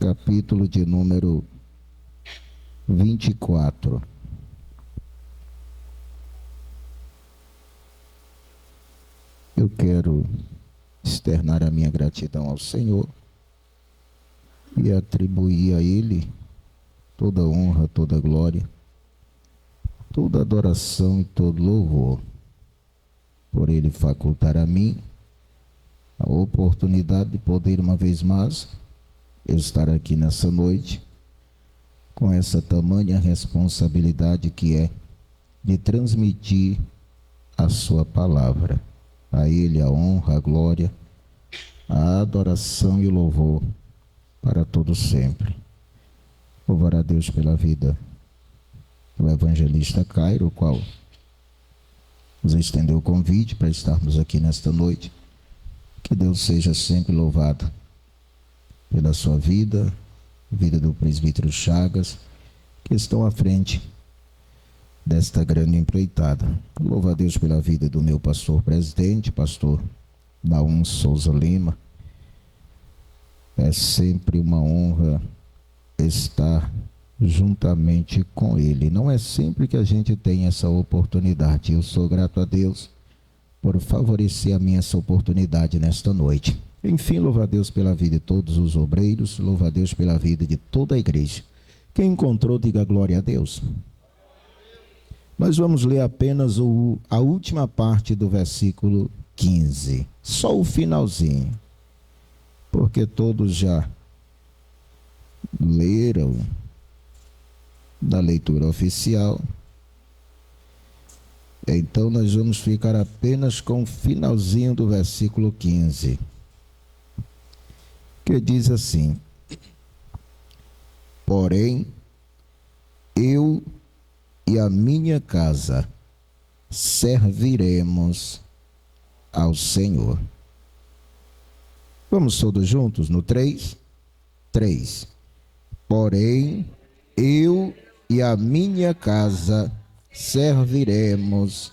capítulo de número 24. Eu quero externar a minha gratidão ao Senhor e atribuir a Ele toda honra, toda glória, toda adoração e todo louvor, por Ele facultar a mim a oportunidade de poder uma vez mais eu estar aqui nessa noite com essa tamanha responsabilidade que é de transmitir a sua palavra. A Ele a honra, a glória, a adoração e o louvor para todos sempre. Louvar a Deus pela vida do evangelista Cairo, o qual nos estendeu o convite para estarmos aqui nesta noite. Que Deus seja sempre louvado pela sua vida, vida do presbítero Chagas, que estão à frente desta grande empreitada. Louvo a Deus pela vida do meu pastor presidente, pastor Naum Souza Lima. É sempre uma honra estar juntamente com ele. Não é sempre que a gente tem essa oportunidade. Eu sou grato a Deus por favorecer a mim essa oportunidade nesta noite. Enfim, louvo a Deus pela vida de todos os obreiros, louvo a Deus pela vida de toda a igreja. Quem encontrou, diga glória a Deus. Nós vamos ler apenas a última parte do versículo 15, só o finalzinho, porque todos já leram da leitura oficial. Então nós vamos ficar apenas com o finalzinho do versículo 15, que diz assim: porém, eu e a minha casa serviremos ao Senhor. Vamos todos juntos no 3? 3. Porém, eu e a minha casa serviremos.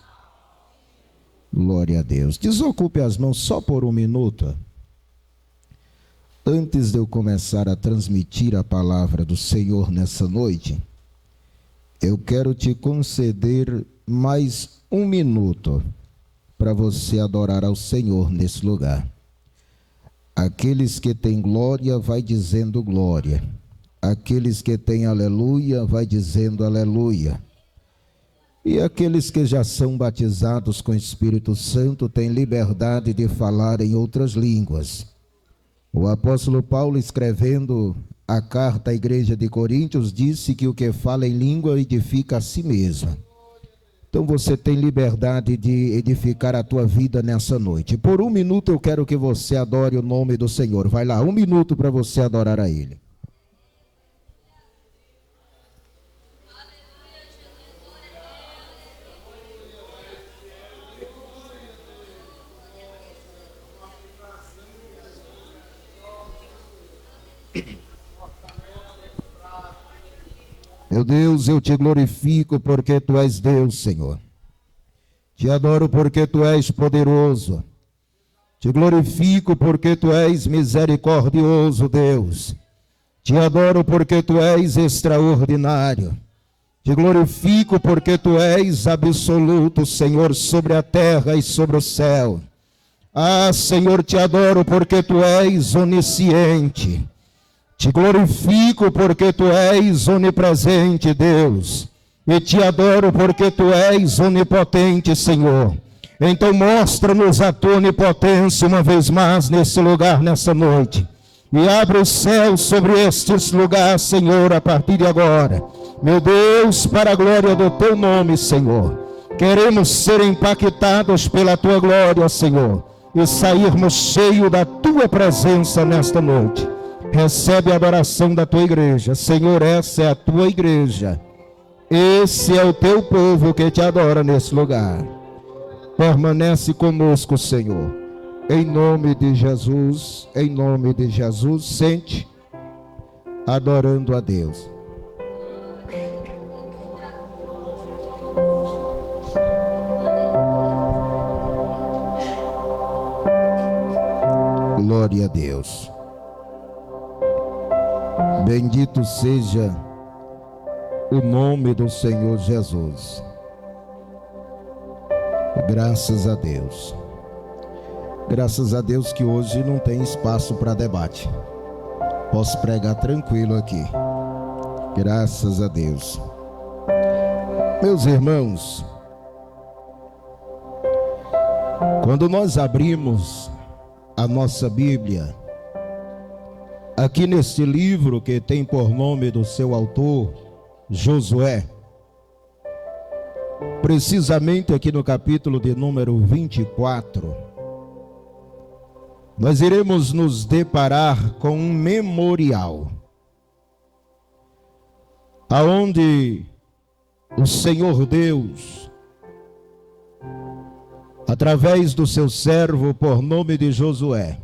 Glória a Deus. Desocupe as mãos só por um minuto. Antes de eu começar a transmitir a palavra do Senhor nessa noite, eu quero te conceder mais um minuto para você adorar ao Senhor nesse lugar. Aqueles que têm glória, vai dizendo glória. Aqueles que têm aleluia, vai dizendo aleluia. E aqueles que já são batizados com o Espírito Santo têm liberdade de falar em outras línguas. O apóstolo Paulo, escrevendo a carta à igreja de Coríntios, disse que o que fala em língua edifica a si mesmo. Então você tem liberdade de edificar a tua vida nessa noite. Por um minuto eu quero que você adore o nome do Senhor. Vai lá, um minuto para você adorar a Ele. Meu Deus, eu te glorifico porque Tu és Deus, Senhor. Te adoro porque Tu és poderoso. Te glorifico porque Tu és misericordioso, Deus. Te adoro porque Tu és extraordinário. Te glorifico porque Tu és absoluto, Senhor, sobre a terra e sobre o céu. Ah, Senhor, te adoro porque Tu és onisciente. Te glorifico porque Tu és onipresente, Deus. E te adoro porque Tu és onipotente, Senhor. Então mostra-nos a Tua onipotência uma vez mais nesse lugar, nessa noite. E abre o céu sobre este lugar, Senhor, a partir de agora. Meu Deus, para a glória do Teu nome, Senhor. Queremos ser impactados pela Tua glória, Senhor. E sairmos cheios da Tua presença nesta noite. Recebe a adoração da Tua igreja. Senhor, essa é a Tua igreja. Esse é o Teu povo que Te adora nesse lugar. Permanece conosco, Senhor. Em nome de Jesus, em nome de Jesus, sente, adorando a Deus. Glória a Deus. Bendito seja o nome do Senhor Jesus. Graças a Deus. Graças a Deus que hoje não tem espaço para debate. Posso pregar tranquilo aqui. Graças a Deus. Meus irmãos, quando nós abrimos a nossa Bíblia, aqui neste livro que tem por nome do seu autor, Josué, precisamente aqui no capítulo de número 24, nós iremos nos deparar com um memorial, aonde o Senhor Deus, através do seu servo por nome de Josué,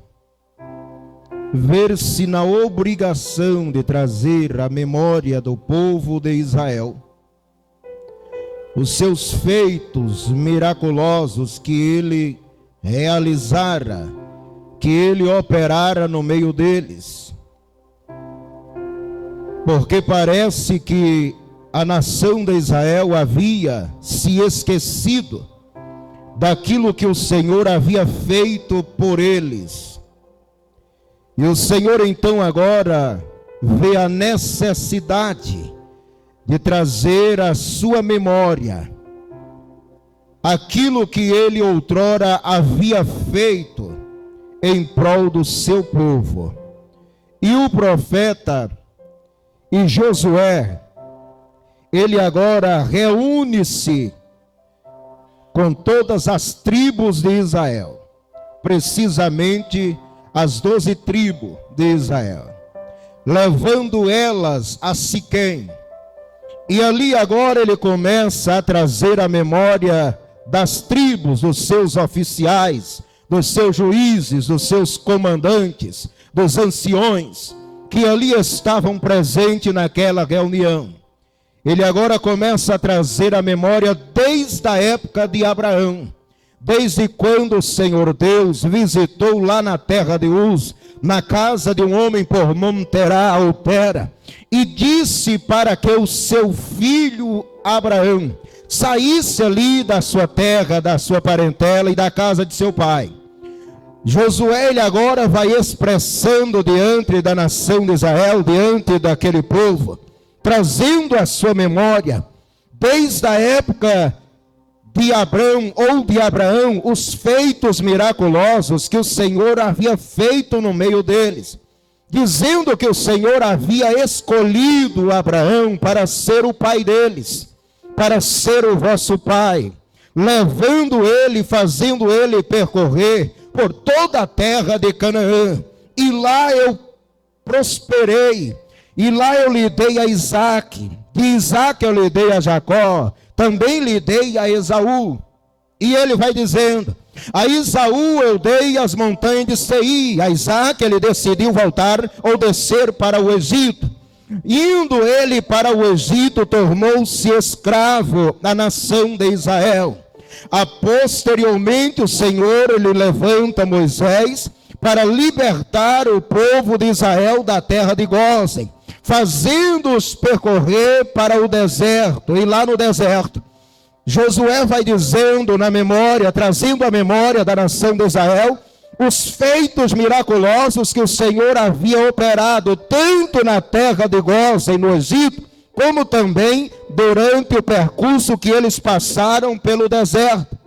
ver-se na obrigação de trazer à memória do povo de Israel os seus feitos miraculosos que ele realizara, que ele operara no meio deles. Porque parece que a nação de Israel havia se esquecido daquilo que o Senhor havia feito por eles. E o Senhor então agora vê a necessidade de trazer à sua memória aquilo que ele outrora havia feito em prol do seu povo. E o profeta e Josué, ele agora reúne-se com todas as tribos de Israel, precisamente as 12 tribos de Israel, levando elas a Siquém. E ali agora ele começa a trazer a memória das tribos, dos seus oficiais, dos seus juízes, dos seus comandantes, dos anciões, que ali estavam presentes naquela reunião. Ele agora começa a trazer a memória desde a época de Abraão, desde quando o Senhor Deus visitou lá na terra de Uz, na casa de um homem por nome Terá ou Tera, e disse para que o seu filho Abraão saísse ali da sua terra, da sua parentela e da casa de seu pai. Josué, ele agora vai expressando diante da nação de Israel, diante daquele povo, trazendo à sua memória, desde a época de Abrão ou de Abraão, os feitos miraculosos que o Senhor havia feito no meio deles, dizendo que o Senhor havia escolhido Abraão para ser o pai deles, para ser o vosso pai, levando ele, fazendo ele percorrer por toda a terra de Canaã, e lá eu prosperei, e lá eu lhe dei a Isaque, de Isaque eu lhe dei a Jacó, também lhe dei a Esaú. E ele vai dizendo, a Esaú eu dei as montanhas de Seir, a Isaque ele decidiu voltar ou descer para o Egito. Indo ele para o Egito, tornou-se escravo da nação de Israel. Posteriormente o Senhor ele levanta Moisés para libertar o povo de Israel da terra de Gósen, fazendo-os percorrer para o deserto. E lá no deserto, Josué vai dizendo na memória, trazendo a memória da nação de Israel, os feitos miraculosos que o Senhor havia operado, tanto na terra de Gósen, no Egito, como também durante o percurso que eles passaram pelo deserto,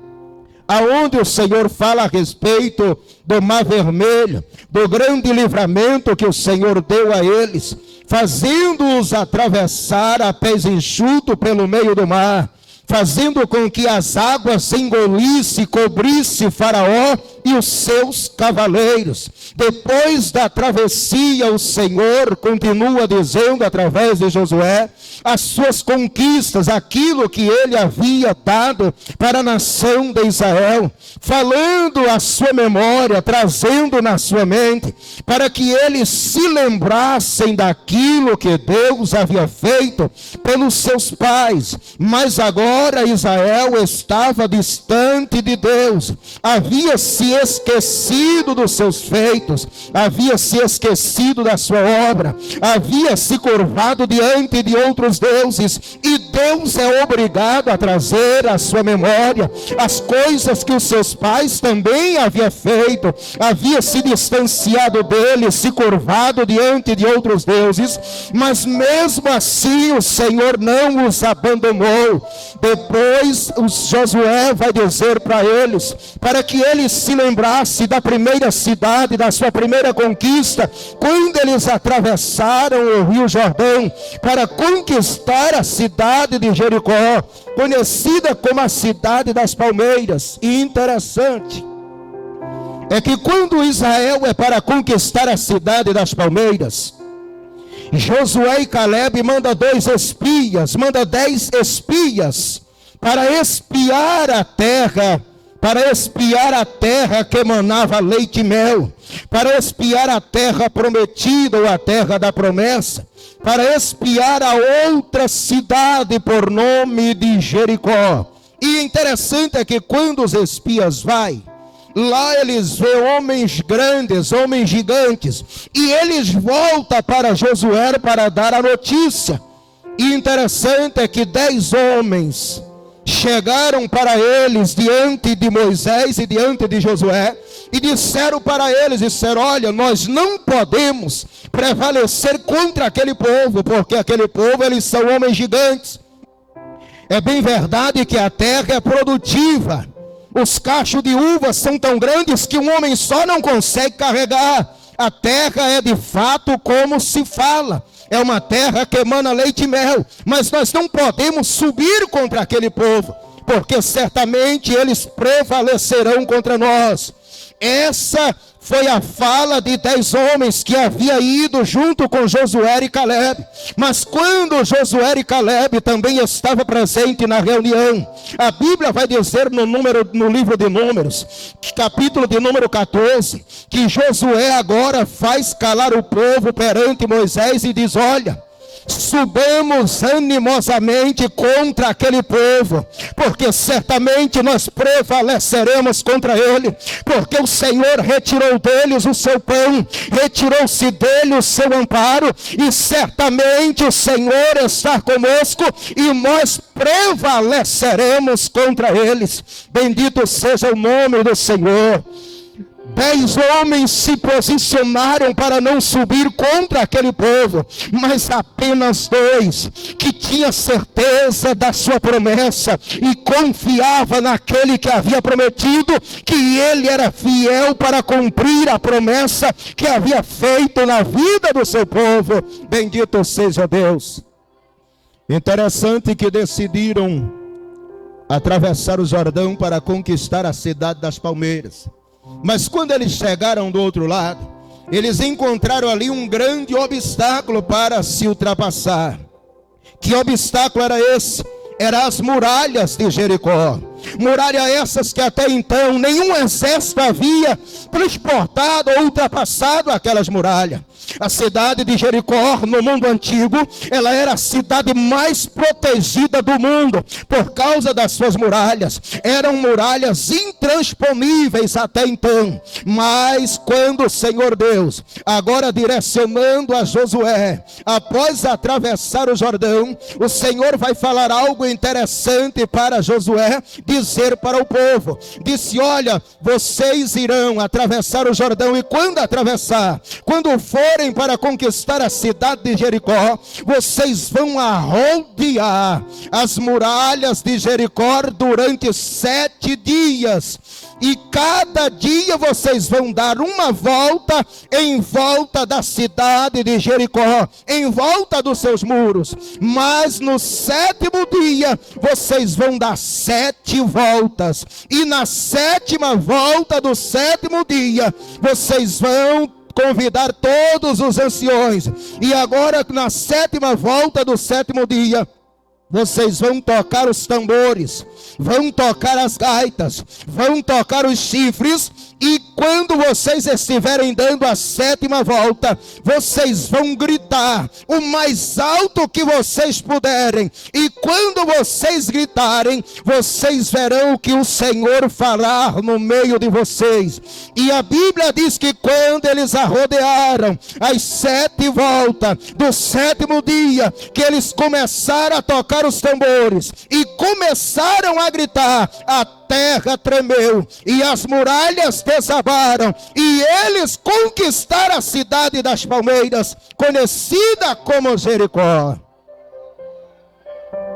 aonde o Senhor fala a respeito do Mar Vermelho, do grande livramento que o Senhor deu a eles, fazendo-os atravessar a pés enxutos pelo meio do mar, fazendo com que as águas engolissem e cobrissem Faraó e os seus cavaleiros. Depois da travessia, o Senhor continua dizendo através de Josué as suas conquistas, aquilo que ele havia dado para a nação de Israel, falando a sua memória, trazendo na sua mente, para que eles se lembrassem daquilo que Deus havia feito pelos seus pais. Mas agora agora Israel estava distante de Deus, havia se esquecido dos seus feitos, havia se esquecido da sua obra, havia se curvado diante de outros deuses, e Deus é obrigado a trazer à sua memória as coisas que os seus pais também haviam feito, havia se distanciado dele, se curvado diante de outros deuses, mas mesmo assim o Senhor não os abandonou. Depois Josué vai dizer para eles, para que eles se lembrassem da primeira cidade, da sua primeira conquista, quando eles atravessaram o rio Jordão, para conquistar a cidade de Jericó, conhecida como a cidade das palmeiras. E interessante é que quando Israel é para conquistar a cidade das palmeiras, Josué e Caleb manda 2 espias, manda 10 espias para espiar a terra, que emanava leite e mel, para espiar a terra prometida ou a terra da promessa, para espiar a outra cidade por nome de Jericó. E interessante é que quando os espias vai lá, eles veem homens grandes, homens gigantes, e eles voltam para Josué para dar a notícia. E interessante é que 10 homens chegaram para eles diante de Moisés e diante de Josué, e disseram para eles, olha, nós não podemos prevalecer contra aquele povo, porque aquele povo, eles são homens gigantes. É bem verdade que a terra é produtiva, os cachos de uva são tão grandes que um homem só não consegue carregar. A terra é de fato como se fala, é uma terra que emana leite e mel, mas nós não podemos subir contra aquele povo, porque certamente eles prevalecerão contra nós. Essa foi a fala de 10 homens que havia ido junto com Josué e Caleb. Mas quando Josué e Caleb também estavam presentes na reunião, a Bíblia vai dizer no livro de Números, capítulo de número 14, que Josué agora faz calar o povo perante Moisés e diz, olha, subamos animosamente contra aquele povo, porque certamente nós prevaleceremos contra ele, porque o Senhor retirou deles o seu pão, retirou-se dele o seu amparo, e certamente o Senhor está conosco, e nós prevaleceremos contra eles. Bendito seja o nome do Senhor. 10 homens se posicionaram para não subir contra aquele povo, mas apenas 2 que tinham certeza da sua promessa e confiava naquele que havia prometido, que ele era fiel para cumprir a promessa que havia feito na vida do seu povo. Bendito seja Deus. Interessante que decidiram atravessar o Jordão para conquistar a cidade das palmeiras. Mas quando eles chegaram do outro lado, eles encontraram ali um grande obstáculo para se ultrapassar. Que obstáculo era esse? Eram as muralhas de Jericó. Muralhas essas que até então nenhum exército havia transportado ou ultrapassado aquelas muralhas. A cidade de Jericó, no mundo antigo, ela era a cidade mais protegida do mundo, por causa das suas muralhas. Eram muralhas intransponíveis até então. Mas quando o Senhor Deus, agora direcionando a Josué, após atravessar o Jordão, o Senhor vai falar algo interessante para Josué, dizer para o povo, disse, olha, vocês irão atravessar o Jordão, e quando atravessar, quando forem para conquistar a cidade de Jericó, vocês vão rodear as muralhas de Jericó durante 7 dias, e cada dia vocês vão dar uma volta em volta da cidade de Jericó, em volta dos seus muros, mas no 7º dia vocês vão dar 7 voltas, e na 7ª volta do 7º dia vocês vão convidar todos os anciões, e agora na 7ª volta do 7º dia vocês vão tocar os tambores, vão tocar as gaitas, vão tocar os chifres, E quando vocês estiverem dando a 7ª volta, vocês vão gritar o mais alto que vocês puderem. E quando vocês gritarem, vocês verão que o Senhor fará no meio de vocês. E a Bíblia diz que quando eles arrodearam as 7 voltas do 7º dia, que eles começaram a tocar os tambores e começaram a gritar, a terra tremeu e as muralhas desabaram, e eles conquistaram a cidade das palmeiras, conhecida como Jericó.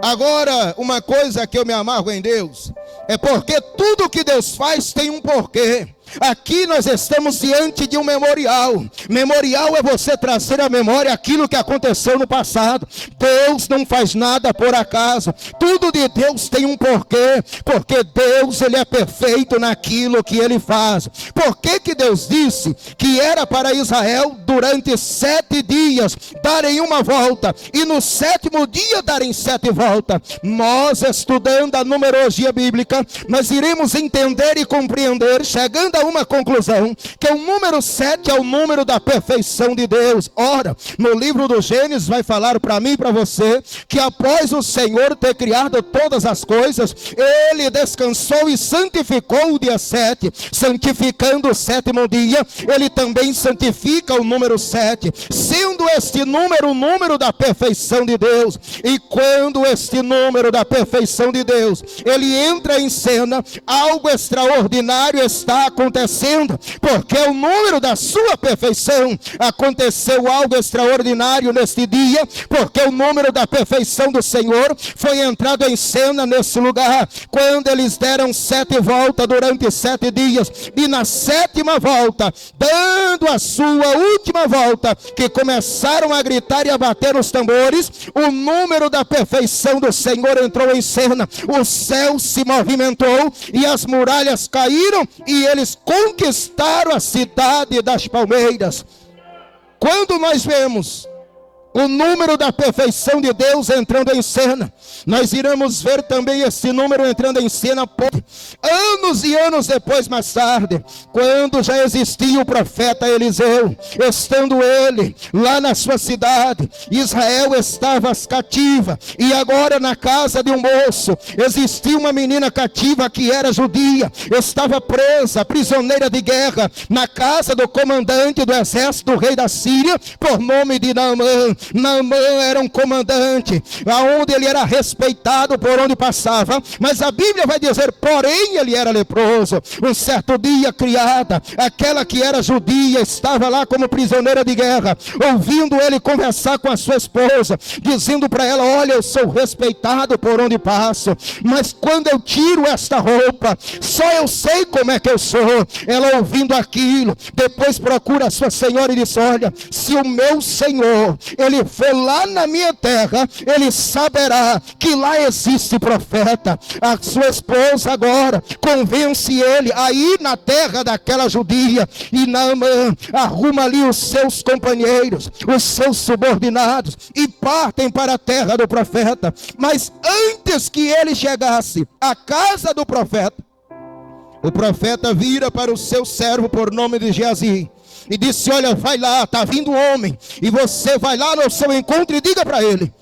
Agora, uma coisa que eu me amargo em Deus, é porque tudo que Deus faz tem um porquê. Aqui nós estamos diante de um memorial. Memorial é você trazer à memória aquilo que aconteceu no passado. Deus não faz nada por acaso. Tudo de Deus tem um porquê. Porque Deus, Ele é perfeito naquilo que Ele faz. Por que que Deus disse que era para Israel durante 7 dias darem uma volta e no 7º dia darem 7 voltas? Nós, estudando a numerologia bíblica, nós iremos entender e compreender, chegando a uma conclusão, que o número 7 é o número da perfeição de Deus. Ora, no livro do Gênesis vai falar para mim e para você, que após o Senhor ter criado todas as coisas, Ele descansou e santificou o dia 7, santificando o 7º dia, Ele também santifica o número 7, sendo este número o número da perfeição de Deus. E quando este número da perfeição de Deus, ele entra em cena, algo extraordinário está acontecendo, porque é o número da sua perfeição. Aconteceu algo extraordinário neste dia, porque o número da perfeição do Senhor foi entrado em cena nesse lugar, quando eles deram 7 voltas durante 7 dias, e na 7ª volta, dando a sua última volta, que começaram a gritar e a bater os tambores, o número da perfeição do Senhor entrou em cena, o céu se movimentou, e as muralhas caíram, e eles conquistaram a cidade das palmeiras. Quando nós vemos o número da perfeição de Deus entrando em cena, nós iremos ver também esse número entrando em cena anos e anos depois, mais tarde, quando já existia o profeta Eliseu, estando ele lá na sua cidade. Israel estava cativa, e agora na casa de um moço existia uma menina cativa que era judia, estava presa, prisioneira de guerra, na casa do comandante do exército do rei da Síria, por nome de Naamã. Naamã era um comandante, aonde ele era respeitado por onde passava, mas a Bíblia vai dizer, porém ele era leproso. Um certo dia, criada, aquela que era judia, estava lá como prisioneira de guerra, ouvindo ele conversar com a sua esposa, dizendo para ela, olha, eu sou respeitado por onde passo, mas quando eu tiro esta roupa, só eu sei como é que eu sou. Ela ouvindo aquilo, depois procura a sua senhora e diz, olha, se o meu Senhor, ele for lá na minha terra, ele saberá que lá existe profeta. A sua esposa agora convence ele a ir na terra daquela judia, e Naamã arruma ali os seus companheiros, os seus subordinados, e partem para a terra do profeta. Mas antes que ele chegasse à casa do profeta, o profeta vira para o seu servo por nome de Geazi e disse, olha, vai lá, está vindo um homem, e você vai lá no seu encontro e diga para ele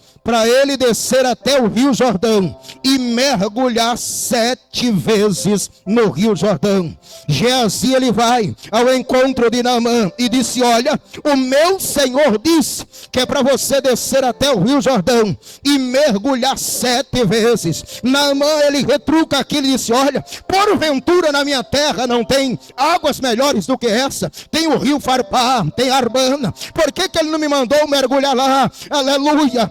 descer até o rio Jordão e mergulhar 7 vezes no rio Jordão. Geazi, ele vai ao encontro de Naamã e disse, olha, o meu Senhor disse que é para você descer até o rio Jordão e mergulhar 7 vezes. Naamã, ele retruca aquilo e disse, olha, porventura na minha terra não tem águas melhores do que essa? Tem o rio Farpá, tem Arbana, por que que ele não me mandou mergulhar lá? Aleluia.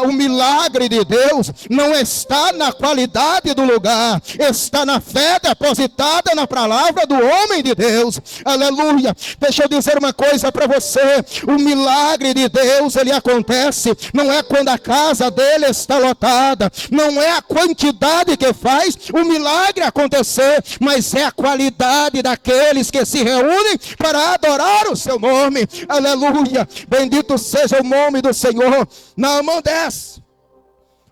O milagre de Deus não está na qualidade do lugar, está na fé depositada na palavra do homem de Deus. Aleluia. Deixa eu dizer uma coisa para você, o milagre de Deus, ele acontece, não é quando a casa dele está lotada, não é a quantidade que faz o milagre acontecer, mas é a qualidade daqueles que se reúnem para adorar o seu nome. Aleluia. Bendito seja o nome do Senhor. Naamã desce,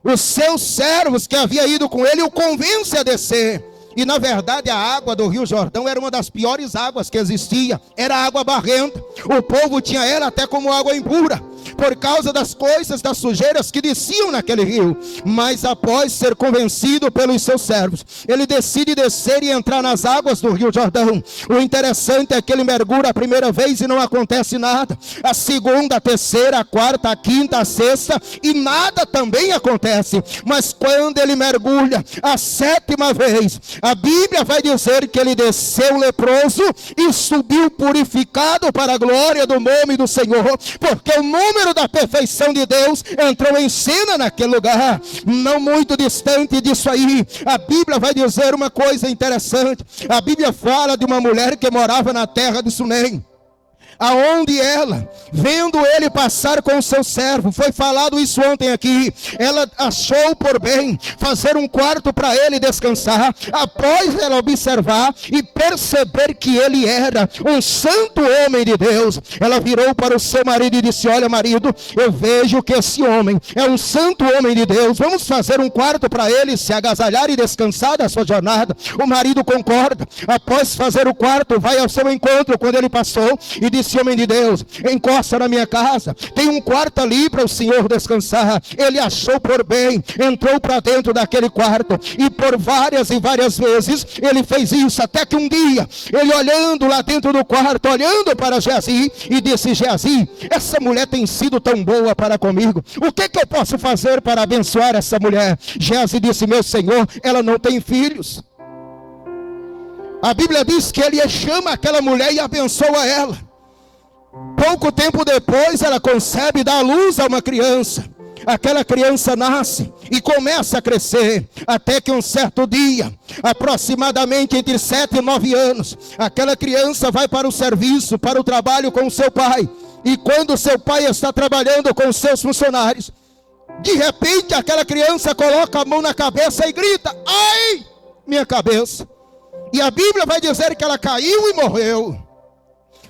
os seus servos que havia ido com ele o convence a descer, E na verdade a água do Rio Jordão era uma das piores águas que existia. Era água barrenta. O povo tinha ela até como água impura, por causa das coisas, das sujeiras que desciam naquele rio. Mas após ser convencido pelos seus servos, ele decide descer e entrar nas águas do Rio Jordão. O interessante é que ele mergulha a primeira vez e não acontece nada. A segunda, a terceira, a quarta, a quinta, a sexta, e nada também acontece. Mas quando ele mergulha a sétima vez, a Bíblia vai dizer que ele desceu leproso e subiu purificado para a glória do nome do Senhor, porque o número da perfeição de Deus entrou em cena naquele lugar. Não muito distante disso aí, a Bíblia vai dizer uma coisa interessante. A Bíblia fala de uma mulher que morava na terra de Sunem, aonde ela, vendo ele passar com o seu servo, foi falado isso ontem aqui, ela achou por bem fazer um quarto para ele descansar. Após ela observar e perceber que ele era um santo homem de Deus, ela virou para o seu marido e disse: olha, marido, eu vejo que esse homem é um santo homem de Deus, vamos fazer um quarto para ele se agasalhar e descansar da sua jornada. O marido concorda. Após fazer o quarto, vai ao seu encontro quando ele passou e disse: homem de Deus, encosta na minha casa, tem um quarto ali para o senhor descansar. Ele achou por bem, entrou para dentro daquele quarto, e por várias e várias vezes ele fez isso, até que um dia, ele olhando lá dentro do quarto, olhando para Geazi, e disse: Geazi, essa mulher tem sido tão boa para comigo, o que eu posso fazer para abençoar essa mulher? Geazi disse: meu senhor, ela não tem filhos. A Bíblia diz que ele chama aquela mulher e abençoa ela. Pouco tempo depois ela concebe e dá à luz a uma criança. Aquela criança nasce e começa a crescer, até que um certo dia, aproximadamente entre 7 e 9 anos, aquela criança vai para o serviço, para o trabalho com o seu pai. E quando seu pai está trabalhando com os seus funcionários, de repente aquela criança coloca a mão na cabeça e grita: ai, minha cabeça. E a Bíblia vai dizer que ela caiu e morreu.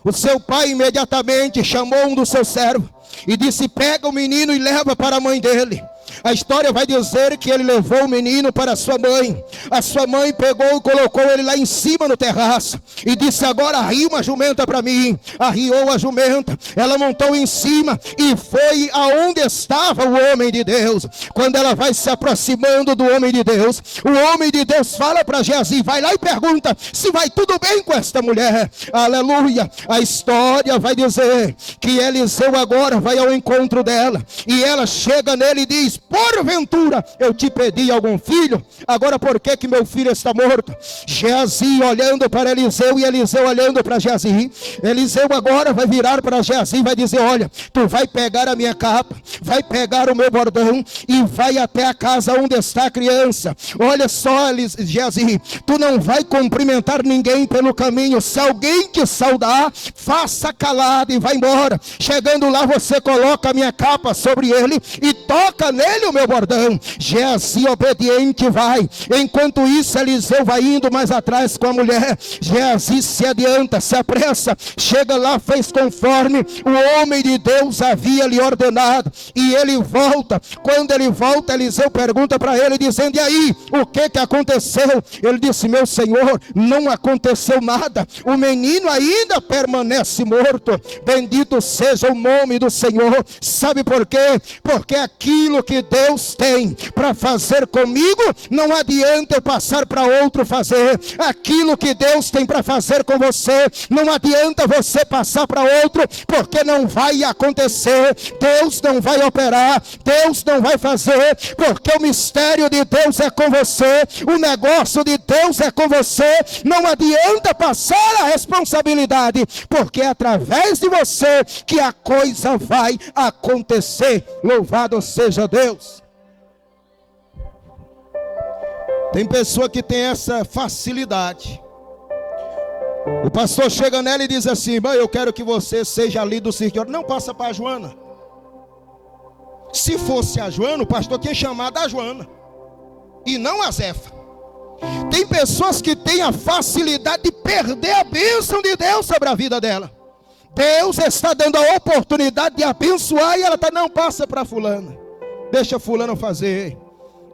O seu pai imediatamente chamou um dos seus servos e disse: pega o menino e leva para a mãe dele. A história vai dizer que ele levou o menino para a sua mãe. A sua mãe pegou e colocou ele lá em cima no terraço e disse: agora arria uma jumenta para mim. Arriou a jumenta, ela montou em cima e foi aonde estava o homem de Deus. Quando ela vai se aproximando do homem de Deus, o homem de Deus fala para Geazi, vai lá e pergunta se vai tudo bem com esta mulher. Aleluia. A história vai dizer que Eliseu agora vai ao encontro dela, e ela chega nele e diz: porventura eu te pedi algum filho? Agora por que meu filho está morto? Geazi olhando para Eliseu e Eliseu olhando para Geazi. Eliseu agora vai virar para Geazi e vai dizer: olha, tu vai pegar a minha capa, vai pegar o meu bordão e vai até a casa onde está a criança. Olha só, Geazi, tu não vai cumprimentar ninguém pelo caminho. Se alguém te saudar, faça calado e vai embora. Chegando lá, você coloca a minha capa sobre ele e toca nele o meu bordão. Geazi obediente vai. Enquanto isso, Eliseu vai indo mais atrás com a mulher. Geazi se adianta, se apressa, chega lá, fez conforme o homem de Deus havia lhe ordenado, e ele volta. Quando ele volta, Eliseu pergunta para ele dizendo: e aí, o que aconteceu? Ele disse: meu senhor, não aconteceu nada, o menino ainda permanece morto. Bendito seja o nome do Senhor. Sabe por quê? Porque aquilo que Deus tem para fazer comigo, não adianta eu passar para outro fazer. Aquilo que Deus tem para fazer com você, não adianta você passar para outro, porque não vai acontecer. Deus não vai operar, Deus não vai fazer, porque o mistério de Deus é com você, o negócio de Deus é com você. Não adianta passar a responsabilidade, porque é através de você que a coisa vai acontecer. Louvado seja Deus. Tem pessoa que tem essa facilidade. O pastor chega nela e diz assim: mãe, eu quero que você seja ali do circo. Não, passa para a Joana. Se fosse a Joana, o pastor tinha chamado a Joana e não a Zefa. Tem pessoas que têm a facilidade de perder a bênção de Deus sobre a vida dela. Deus está dando a oportunidade de abençoar e ela está: não, passa para fulana, deixa fulano fazer.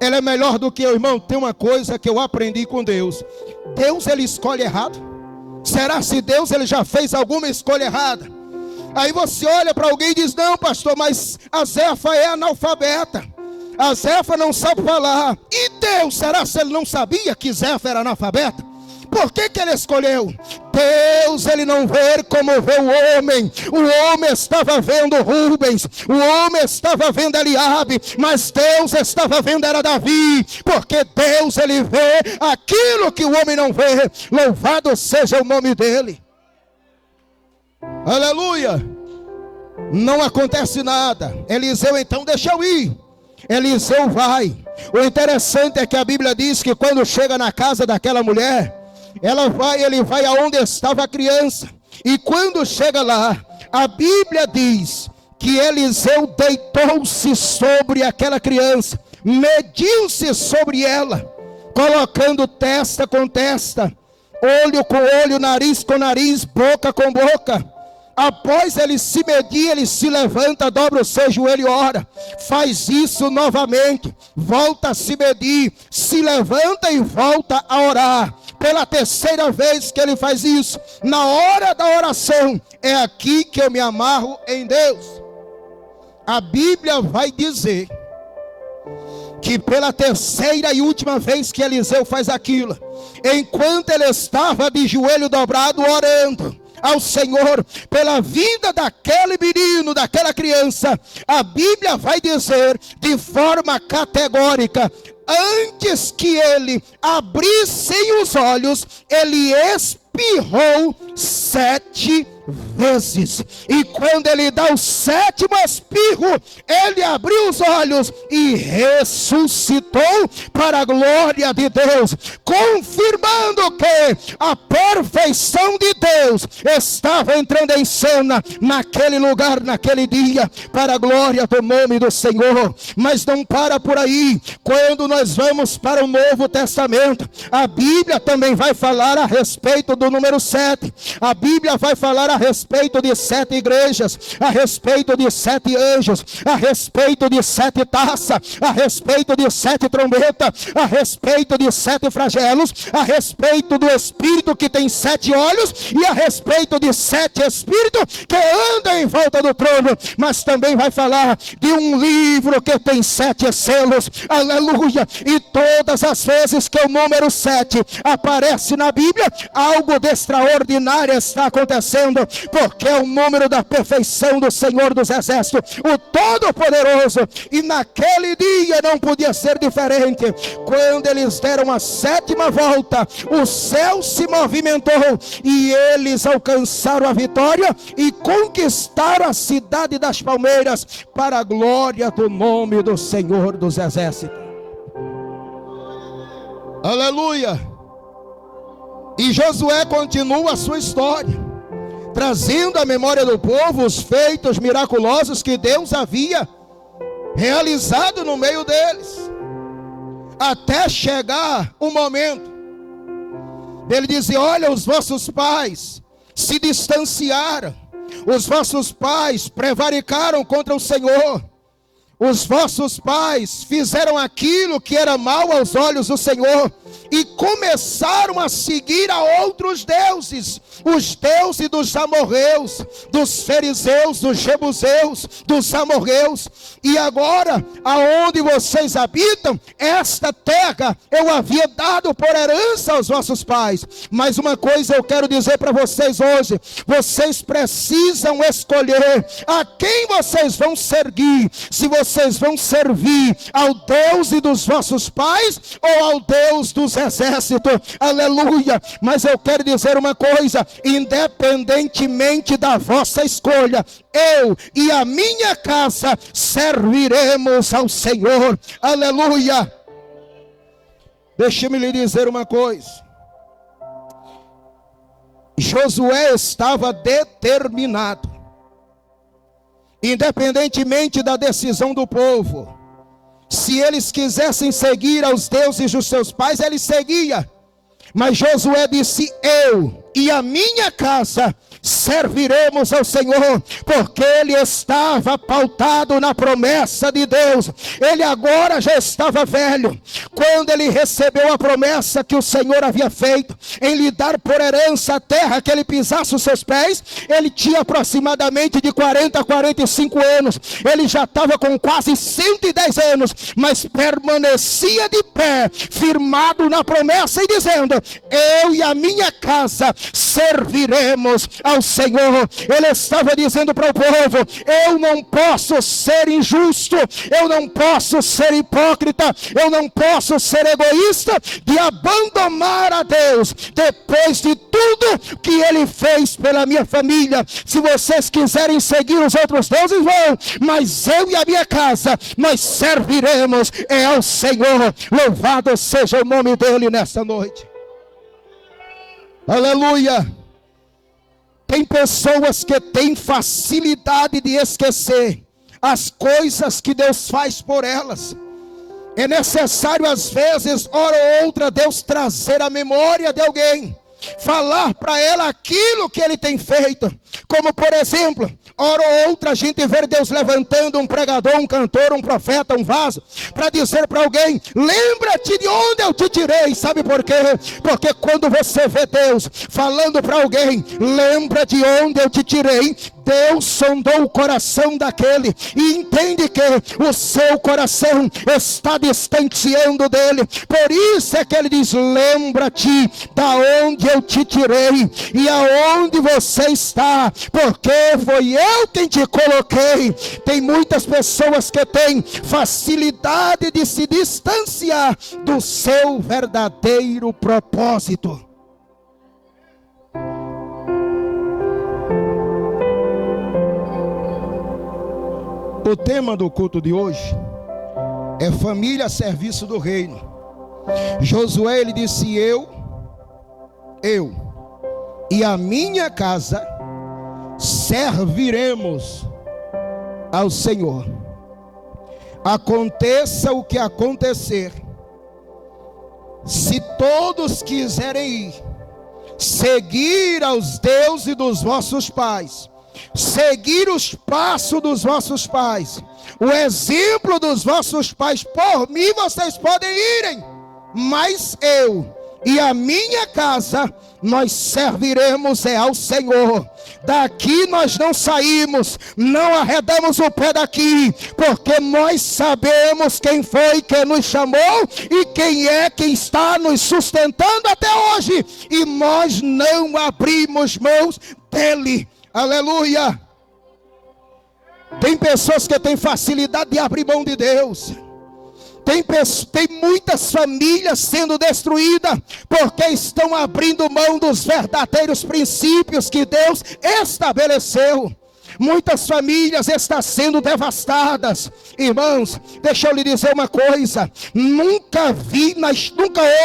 Ele é melhor do que eu, irmão. Tem uma coisa que eu aprendi com Deus. Deus, ele escolhe errado? Será se Deus, ele já fez alguma escolha errada? Aí você olha para alguém e diz: não, pastor, mas a Zefa é analfabeta, a Zefa não sabe falar. E Deus, será se ele não sabia que Zefa era analfabeta? Por que ele escolheu? Deus, ele não vê como vê o homem. O homem estava vendo Rubens, o homem estava vendo Eliabe, mas Deus estava vendo era Davi, porque Deus, ele vê aquilo que o homem não vê. Louvado seja o nome dele. Aleluia. Não acontece nada. Eliseu então deixa eu ir. Eliseu vai. O interessante é que a Bíblia diz que quando chega na casa daquela mulher, ele vai aonde estava a criança. E quando chega lá, a Bíblia diz que Eliseu deitou-se sobre aquela criança, mediu-se sobre ela, colocando testa com testa, olho com olho, nariz com nariz, boca com boca. Após ele se medir, ele se levanta, dobra o seu joelho e ora. Faz isso novamente, volta a se medir, se levanta e volta a orar. Pela terceira vez que ele faz isso, na hora da oração, é aqui que eu me amarro em Deus. A Bíblia vai dizer que pela terceira e última vez que Eliseu faz aquilo, enquanto ele estava de joelho dobrado orando ao Senhor pela vida daquele menino, daquela criança, a Bíblia vai dizer de forma categórica: antes que ele abrisse os olhos, ele espirrou 7 vezes. E quando ele dá o 7º espirro, ele abriu os olhos e ressuscitou para a glória de Deus, confirmando que a perfeição de Deus estava entrando em cena naquele lugar, naquele dia, para a glória do nome do Senhor. Mas não para por aí. Quando nós vamos para o Novo Testamento, a Bíblia também vai falar a respeito do número 7. A Bíblia vai falar a respeito de 7 igrejas, a respeito de 7 anjos, a respeito de 7 taças, a respeito de 7 trombetas, a respeito de 7 flagelos, a respeito do Espírito que tem 7 olhos, e a respeito de 7 Espíritos que andam em volta do trono. Mas também vai falar de um livro que tem 7 selos, aleluia. E todas as vezes que o número 7 aparece na Bíblia, algo de extraordinário está acontecendo, porque é o número da perfeição do Senhor dos Exércitos, o Todo-Poderoso. E naquele dia não podia ser diferente. Quando eles deram a 7ª volta, o céu se movimentou e eles alcançaram a vitória e conquistaram a cidade das palmeiras, para a glória do nome do Senhor dos Exércitos. Aleluia. E Josué continua a sua história, trazendo à memória do povo os feitos miraculosos que Deus havia realizado no meio deles, até chegar o momento dele dizer: olha, os vossos pais se distanciaram, os vossos pais prevaricaram contra o Senhor, os vossos pais fizeram aquilo que era mal aos olhos do Senhor, e começaram a seguir a outros deuses, os deuses dos amorreus, dos fariseus, dos jebuseus, dos amorreus. E agora, aonde vocês habitam, esta terra eu havia dado por herança aos vossos pais. Mas uma coisa eu quero dizer para vocês hoje: vocês precisam escolher a quem vocês vão servir. Se vocês vão servir ao Deus dos vossos pais ou ao Deus dos exércitos, aleluia. Mas eu quero dizer uma coisa: independentemente da vossa escolha, eu e a minha casa serviremos ao Senhor, aleluia. Deixe-me lhe dizer uma coisa: Josué estava determinado, independentemente da decisão do povo. Se eles quisessem seguir aos deuses dos seus pais, ele seguia. Mas Josué disse: eu e a minha casa serviremos ao Senhor, porque ele estava pautado na promessa de Deus. Ele agora já estava velho, quando ele recebeu a promessa que o Senhor havia feito, em lhe dar por herança a terra que ele pisasse os seus pés. Ele tinha aproximadamente de 40 a 45 anos, ele já estava com quase 110 anos, mas permanecia de pé, firmado na promessa e dizendo: eu e a minha casa serviremos ao Senhor. Ele estava dizendo para o povo: eu não posso ser injusto, eu não posso ser hipócrita, eu não posso ser egoísta de abandonar a Deus depois de tudo que ele fez pela minha família. Se vocês quiserem seguir os outros deuses, vão, mas eu e a minha casa, nós serviremos ao Senhor. Louvado seja o nome dele nesta noite. Aleluia. Tem pessoas que têm facilidade de esquecer as coisas que Deus faz por elas. É necessário às vezes, hora ou outra, Deus trazer a memória de alguém, falar para ela aquilo que ele tem feito. Como por exemplo, hora ou outra a gente vê Deus levantando um pregador, um cantor, um profeta, um vaso, para dizer para alguém: lembra-te de onde eu te tirei. Sabe por quê? Porque quando você vê Deus falando para alguém: lembra de onde eu te tirei, Deus sondou o coração daquele e entende que o seu coração está distanciando dele. Por isso é que ele diz: lembra-te da onde eu te tirei e aonde você está, porque foi eu quem te coloquei. Tem muitas pessoas que têm facilidade de se distanciar do seu verdadeiro propósito. O tema do culto de hoje é família a serviço do reino. Josué, ele disse: eu e a minha casa serviremos ao Senhor. Aconteça o que acontecer, se todos quiserem ir, seguir aos deuses dos vossos pais, seguir os passos dos vossos pais, o exemplo dos vossos pais, por mim vocês podem irem, mas eu e a minha casa, nós serviremos ao Senhor. Daqui nós não saímos, não arredamos o pé daqui, porque nós sabemos quem foi que nos chamou e quem é quem está nos sustentando até hoje, e nós não abrimos mãos dele. Aleluia. Tem pessoas que têm facilidade de abrir mão de Deus. Tem muitas famílias sendo destruídas porque estão abrindo mão dos verdadeiros princípios que Deus estabeleceu. Muitas famílias estão sendo devastadas. Irmãos, deixa eu lhe dizer uma coisa: nunca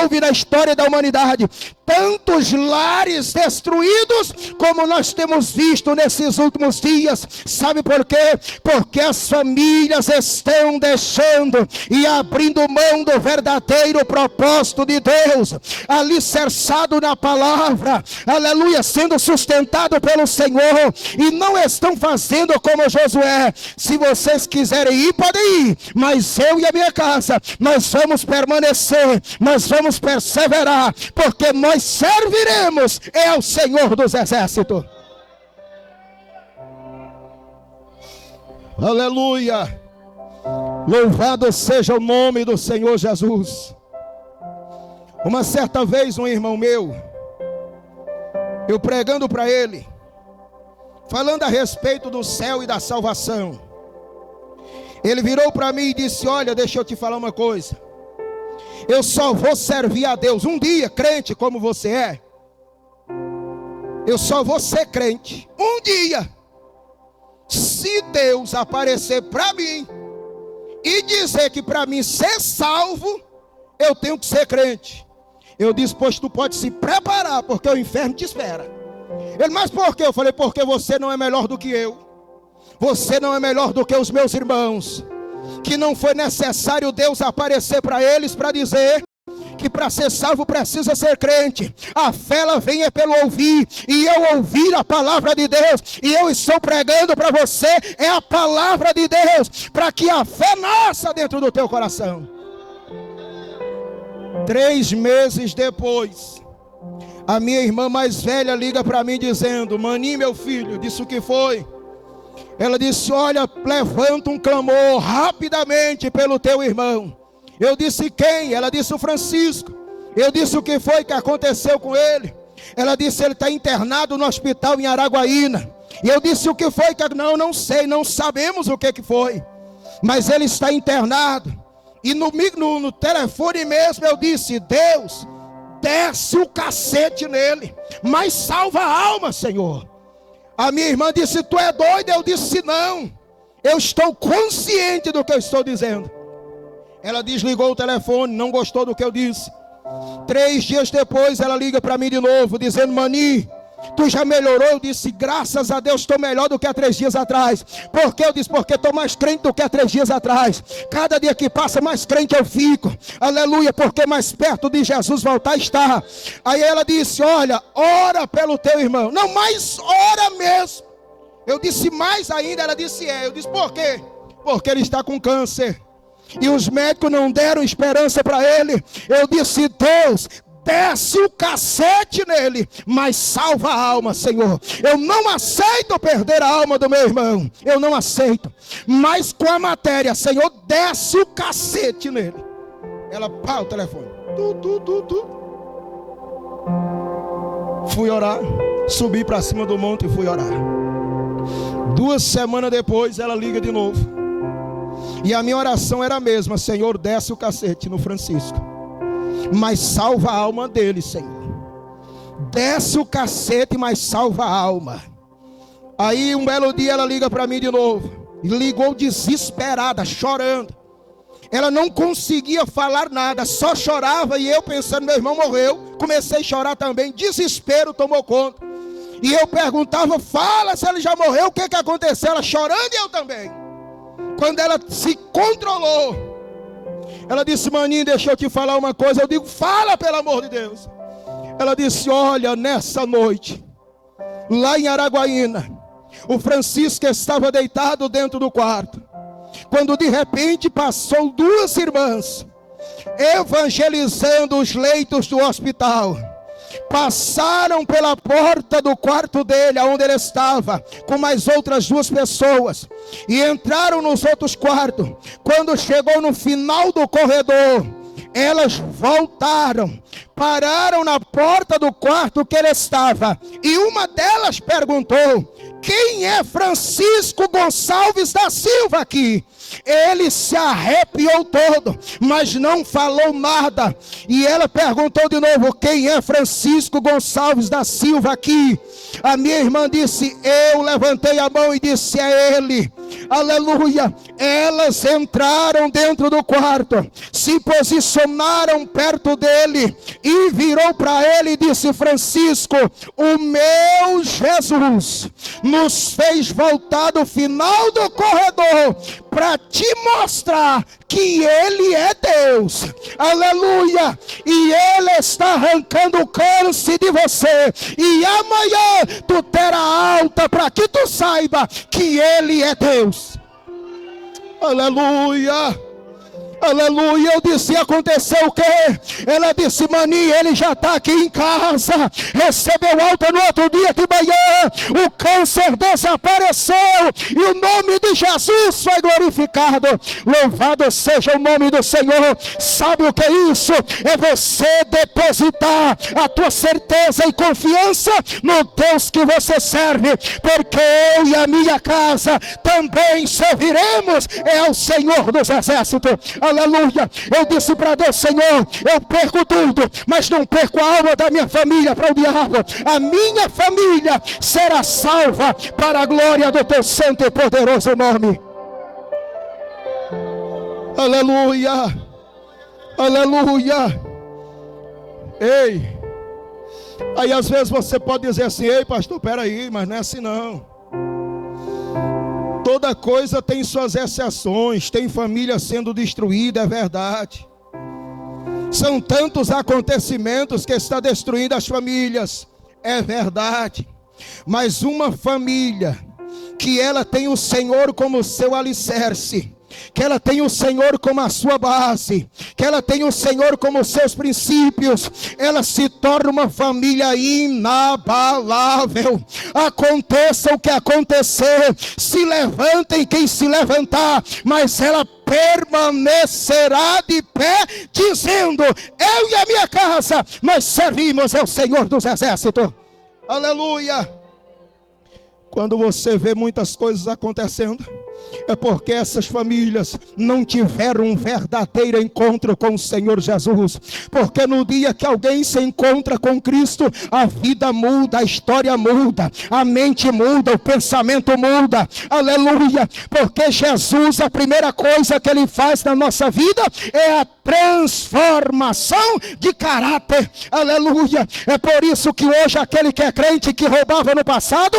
houve na história da humanidade tantos lares destruídos como nós temos visto nesses últimos dias. Sabe por quê? Porque as famílias estão deixando e abrindo mão do verdadeiro propósito de Deus, alicerçado na palavra, aleluia, sendo sustentado pelo Senhor, e não estão fazendo como Josué: se vocês quiserem ir, podem ir, mas eu e a minha casa, nós vamos permanecer, nós vamos perseverar, porque nós serviremos ao Senhor dos exércitos. Aleluia. Louvado seja o nome do Senhor Jesus. Uma certa vez um irmão meu, eu pregando para ele, falando a respeito do céu e da salvação, ele virou para mim e disse: olha, deixa eu te falar uma coisa, eu só vou servir a Deus um dia, crente como você é, eu só vou ser crente um dia, se Deus aparecer para mim e dizer que para mim ser salvo, eu tenho que ser crente. Eu disse: pois tu pode se preparar, porque o inferno te espera. Ele: mas por quê? Eu falei: porque você não é melhor do que eu, você não é melhor do que os meus irmãos, que não foi necessário Deus aparecer para eles para dizer que que para ser salvo precisa ser crente. A fé ela vem é pelo ouvir, e eu ouvir a palavra de Deus, e eu estou pregando para você é a palavra de Deus, para que a fé nasça dentro do teu coração. 3 meses depois, a minha irmã mais velha liga para mim dizendo: Maninho, meu filho, disse o que foi? Ela disse: olha, levanta um clamor rapidamente pelo teu irmão. Eu disse: quem? Ela disse: o Francisco. Eu disse: o que foi que aconteceu com ele? Ela disse: ele está internado no hospital em Araguaína. E eu disse: o que foi? Não sei, não sabemos o que foi, mas ele está internado. E no telefone mesmo eu disse: Deus, desce o cacete nele, mas salva a alma, Senhor. A minha irmã disse: tu é doido? Eu disse: não, eu estou consciente do que eu estou dizendo. Ela desligou o telefone, não gostou do que eu disse. 3 dias depois ela liga para mim de novo, dizendo: Mani, tu já melhorou? Eu disse: graças a Deus estou melhor do que há 3 dias atrás. Por quê? Eu disse: porque estou mais crente do que há 3 dias atrás. Cada dia que passa mais crente eu fico. Aleluia, porque mais perto de Jesus voltar está. Aí ela disse: olha, ora pelo teu irmão. Não, mas ora mesmo. Eu disse: mais ainda. Ela disse: é. Eu disse: por quê? Porque ele está com câncer e os médicos não deram esperança para ele. Eu disse: Deus, desce o cacete nele, mas salva a alma, Senhor. Eu não aceito perder a alma do meu irmão, eu não aceito. Mas com a matéria, Senhor, desce o cacete nele. Ela pá o telefone. Fui orar, subi para cima do monte e fui orar. 2 semanas depois ela liga de novo. E a minha oração era a mesma: Senhor, desce o cacete no Francisco, mas salva a alma dele, Senhor. Desce o cacete, mas salva a alma. Aí um belo dia ela liga para mim de novo. Ligou desesperada, chorando. Ela não conseguia falar nada, só chorava. E eu pensando: meu irmão morreu. Comecei a chorar também, desespero tomou conta. E eu perguntava: fala, se ele já morreu, o que aconteceu? Ela chorando e eu também. Quando ela se controlou, ela disse: Maninho, deixa eu te falar uma coisa. Eu digo: fala, pelo amor de Deus. Ela disse: olha, nessa noite, lá em Araguaína, o Francisco estava deitado dentro do quarto, quando de repente passou 2 irmãs, evangelizando os leitos do hospital. Passaram pela porta do quarto dele, onde ele estava, com mais outras 2 pessoas, e entraram nos outros quartos. Quando chegou no final do corredor, elas voltaram, pararam na porta do quarto que ele estava, e uma delas perguntou: quem é Francisco Gonçalves da Silva aqui? Ele se arrepiou todo, mas não falou nada. E ela perguntou de novo: quem é Francisco Gonçalves da Silva aqui? A minha irmã disse: eu levantei a mão e disse: é ele. Aleluia. Elas entraram dentro do quarto, se posicionaram perto dele e virou para ele e disse: Francisco, o meu Jesus nos fez voltar do final do corredor para te mostrar que ele é Deus. Aleluia. E ele está arrancando o câncer de você, e amanhã tu terá alta, para que tu saiba que ele é Deus. Aleluia. Aleluia. Eu disse: aconteceu o quê? Ela disse: Mani, ele já está aqui em casa, recebeu alta no outro dia de manhã, o câncer desapareceu e o nome de Jesus foi glorificado. Louvado seja o nome do Senhor. Sabe o que é isso? É você depositar a tua certeza e confiança no Deus que você serve, porque eu e a minha casa também serviremos ao Senhor dos Exércitos. Aleluia. Eu disse para Deus: Senhor, eu perco tudo, mas não perco a alma da minha família para o diabo. A minha família será salva para a glória do teu santo e poderoso nome. Aleluia. Aleluia. Ei, aí às vezes você pode dizer assim: ei pastor, peraí, mas não é assim não. Toda coisa tem suas exceções. Tem família sendo destruída, é verdade. São tantos acontecimentos que está destruindo as famílias. É verdade. Mas uma família que ela tem o Senhor como seu alicerce, que ela tem o Senhor como a sua base, que ela tem o Senhor como seus princípios, ela se torna uma família inabalável. Aconteça o que acontecer, se levantem quem se levantar, mas ela permanecerá de pé, dizendo: eu e a minha casa, nós servimos ao Senhor dos exércitos. Aleluia. Quando você vê muitas coisas acontecendo, é porque essas famílias não tiveram um verdadeiro encontro com o Senhor Jesus. Porque no dia que alguém se encontra com Cristo, a vida muda, a história muda, a mente muda, o pensamento muda. Aleluia. Porque Jesus, a primeira coisa que Ele faz na nossa vida é a transformação de caráter. Aleluia. É por isso que hoje aquele que é crente, que roubava no passado,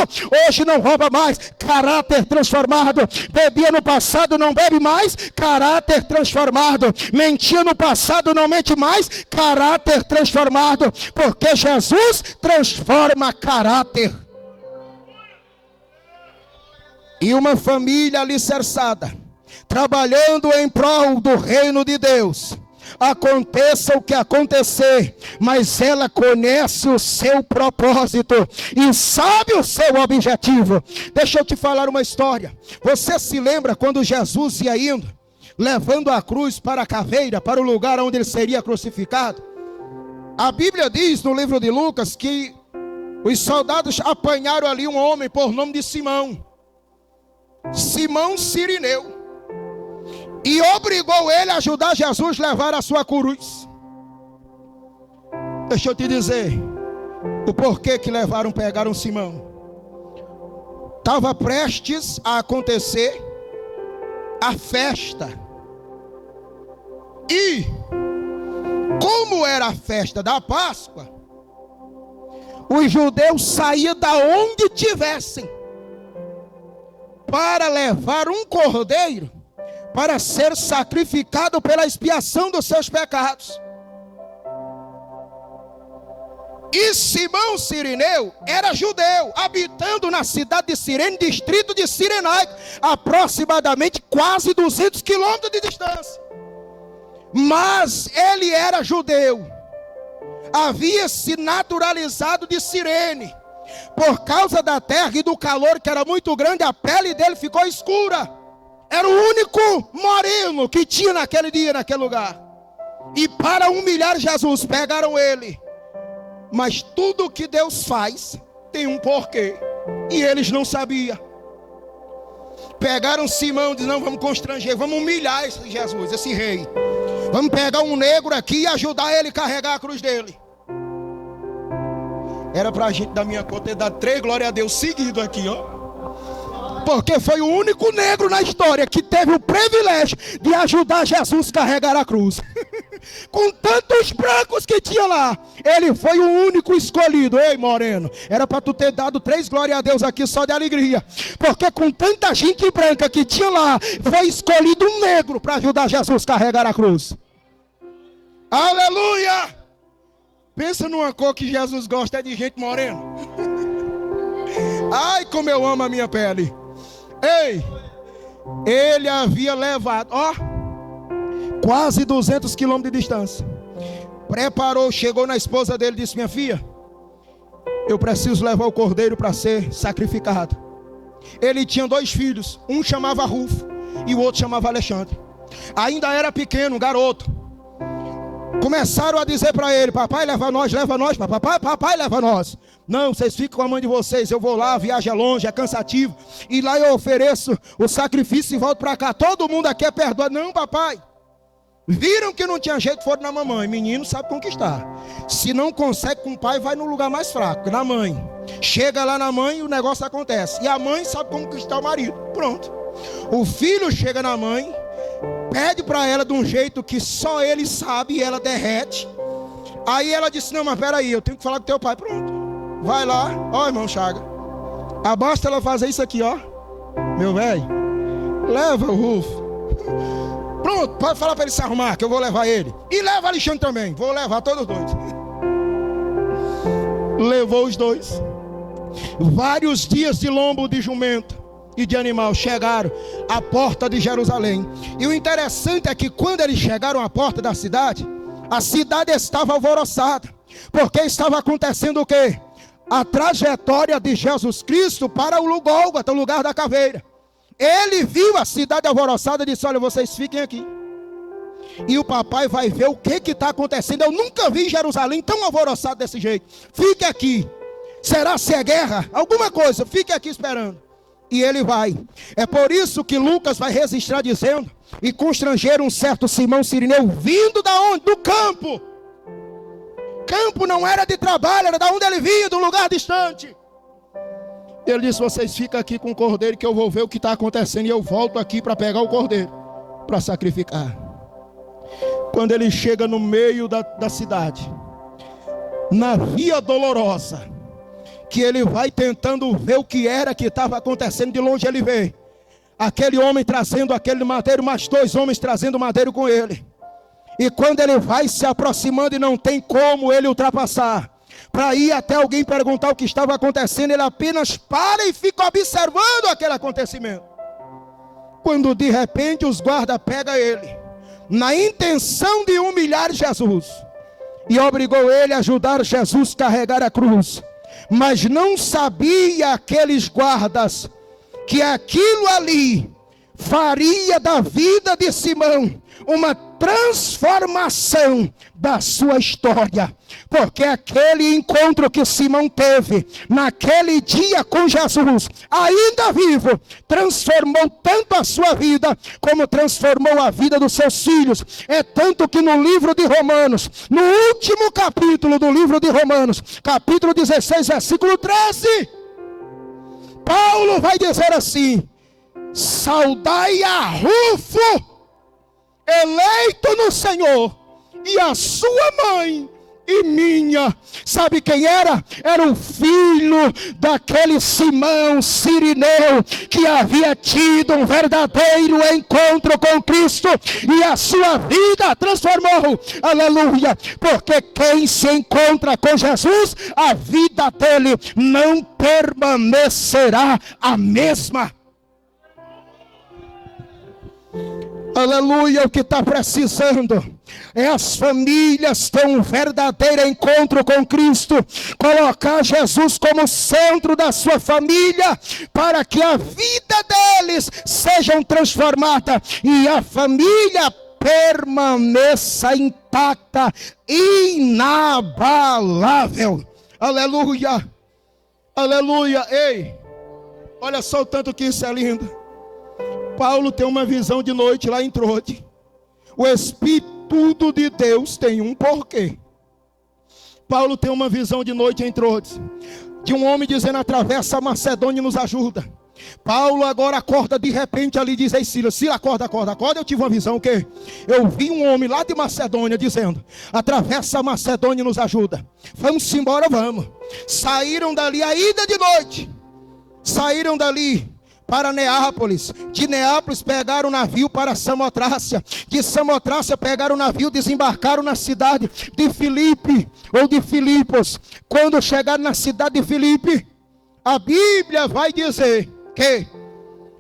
hoje não rouba mais. Caráter transformado. Bebia no passado, não bebe mais. Caráter transformado. Mentia no passado, não mente mais. Caráter transformado. Porque Jesus transforma caráter. E uma família alicerçada, trabalhando em prol do reino de Deus, aconteça o que acontecer, mas ela conhece o seu propósito e sabe o seu objetivo. Deixa eu te falar uma história. Você se lembra quando Jesus ia indo, levando a cruz para a caveira, para o lugar onde ele seria crucificado? A Bíblia diz no livro de Lucas que os soldados apanharam ali um homem por nome de Simão Cirineu, e obrigou ele a ajudar Jesus a levar a sua cruz. Deixa eu te dizer o porquê que pegaram Simão. Estava prestes a acontecer a festa. E como era a festa da Páscoa, os judeus saíam da onde tivessem para levar um cordeiro para ser sacrificado pela expiação dos seus pecados. E Simão Cirineu era judeu, habitando na cidade de Cirene, distrito de Cirenaico, aproximadamente quase 200 quilômetros de distância. Mas ele era judeu, havia se naturalizado de Cirene. Por causa da terra e do calor que era muito grande, a pele dele ficou escura. Era o único moreno que tinha naquele dia, naquele lugar. E para humilhar Jesus, pegaram ele. Mas tudo que Deus faz tem um porquê, e eles não sabiam. Pegaram Simão e disseram: não, vamos constranger, vamos humilhar esse Jesus, esse rei. Vamos pegar um negro aqui e ajudar ele a carregar a cruz dele. Era pra gente, da minha conta, ter dado 3 glória a Deus seguido aqui, ó. Porque foi o único negro na história que teve o privilégio de ajudar Jesus a carregar a cruz. Com tantos brancos que tinha lá, ele foi o único escolhido. Ei, moreno, era para tu ter dado 3 glória a Deus aqui só de alegria. Porque com tanta gente branca que tinha lá, foi escolhido um negro para ajudar Jesus a carregar a cruz. Aleluia! Pensa numa cor que Jesus gosta, é de gente morena. Ai, como eu amo a minha pele. Ei, ele havia levado, ó, quase 200 quilômetros de distância. Preparou, chegou na esposa dele e disse: minha filha, eu preciso levar o cordeiro para ser sacrificado. Ele tinha 2 filhos, um chamava Rufo e o outro chamava Alexandre. Ainda era pequeno, um garoto. Começaram a dizer para ele: papai, leva nós, papai, leva nós. Não, vocês ficam com a mãe de vocês, eu vou lá, a viagem é longe, é cansativo. E lá eu ofereço o sacrifício e volto para cá. Todo mundo aqui é perdoado. Não, papai. Viram que não tinha jeito, foram na mamãe. Menino sabe conquistar. Se não consegue com o pai, vai no lugar mais fraco, na mãe. Chega lá na mãe e o negócio acontece. E a mãe sabe conquistar o marido. Pronto. O filho chega na mãe, pede para ela de um jeito que só ele sabe, e ela derrete. Aí ela disse: não, mas peraí, eu tenho que falar com teu pai. Pronto. Vai lá, ó, irmão Chaga. Basta ela fazer isso aqui, ó. Meu velho, leva o Rufo. Pronto, pode falar para ele se arrumar, que eu vou levar ele. E leva Alexandre também, vou levar todos os dois. Levou os dois. Vários dias de lombo de jumento e de animal chegaram à porta de Jerusalém. E o interessante é que quando eles chegaram à porta da cidade, a cidade estava alvoroçada, porque estava acontecendo o quê? A trajetória de Jesus Cristo para o Gólgota, o lugar da caveira. Ele viu a cidade alvoroçada e disse: olha, vocês fiquem aqui, e o papai vai ver o que está acontecendo. Eu nunca vi Jerusalém tão alvoroçado desse jeito. Fique aqui. Será se é guerra? Alguma coisa, fique aqui esperando. E ele vai. É por isso que Lucas vai registrar dizendo: e constrangeram um certo Simão Cirineu, vindo da onde? Do campo. Campo não era de trabalho, era da onde ele vinha, do lugar distante. Ele disse: vocês ficam aqui com o cordeiro, que eu vou ver o que está acontecendo, e eu volto aqui para pegar o cordeiro, para sacrificar. Quando ele chega no meio da cidade, na via dolorosa, que ele vai tentando ver o que era que estava acontecendo, de longe ele vê aquele homem trazendo aquele madeiro, mais dois homens trazendo madeiro com ele. E quando ele vai se aproximando e não tem como ele ultrapassar, para ir até alguém perguntar o que estava acontecendo, ele apenas para e fica observando aquele acontecimento. Quando de repente os guardas pegam ele, na intenção de humilhar Jesus, e obrigou ele a ajudar Jesus a carregar a cruz. Mas não sabia aqueles guardas que aquilo ali faria da vida de Simão uma transformação da sua história. Porque aquele encontro que Simão teve naquele dia com Jesus, ainda vivo, transformou tanto a sua vida, como transformou a vida dos seus filhos. É tanto que no livro de Romanos, no último capítulo do livro de Romanos, capítulo 16, versículo 13, Paulo vai dizer assim: saudai a Rufo, eleito no Senhor, e a sua mãe e minha. Sabe quem era? Era o filho daquele Simão Cirineu, que havia tido um verdadeiro encontro com Cristo, e a sua vida transformou. Aleluia. Porque quem se encontra com Jesus, a vida dele não permanecerá a mesma. Aleluia. O que está precisando é as famílias ter um verdadeiro encontro com Cristo, colocar Jesus como centro da sua família, para que a vida deles seja transformada e a família permaneça intacta, inabalável. Aleluia, aleluia. Ei, olha só o tanto que isso é lindo. Paulo tem uma visão de noite lá em Troade. O Espírito de Deus tem um porquê. Paulo tem uma visão de noite em Troade, de um homem dizendo: atravessa a Macedônia e nos ajuda. Paulo agora acorda de repente ali e diz: ei Silas, Silas, acorda. Eu tive uma visão que eu vi um homem lá de Macedônia dizendo: atravessa a Macedônia e nos ajuda. Vamos embora, vamos. Saíram dali ainda de noite. Saíram dali para Neápolis. De Neápolis pegaram o navio para Samotrácia. De Samotrácia pegaram o navio, desembarcaram na cidade de Filipe, ou de Filipos. Quando chegaram na cidade de Filipe, a Bíblia vai dizer que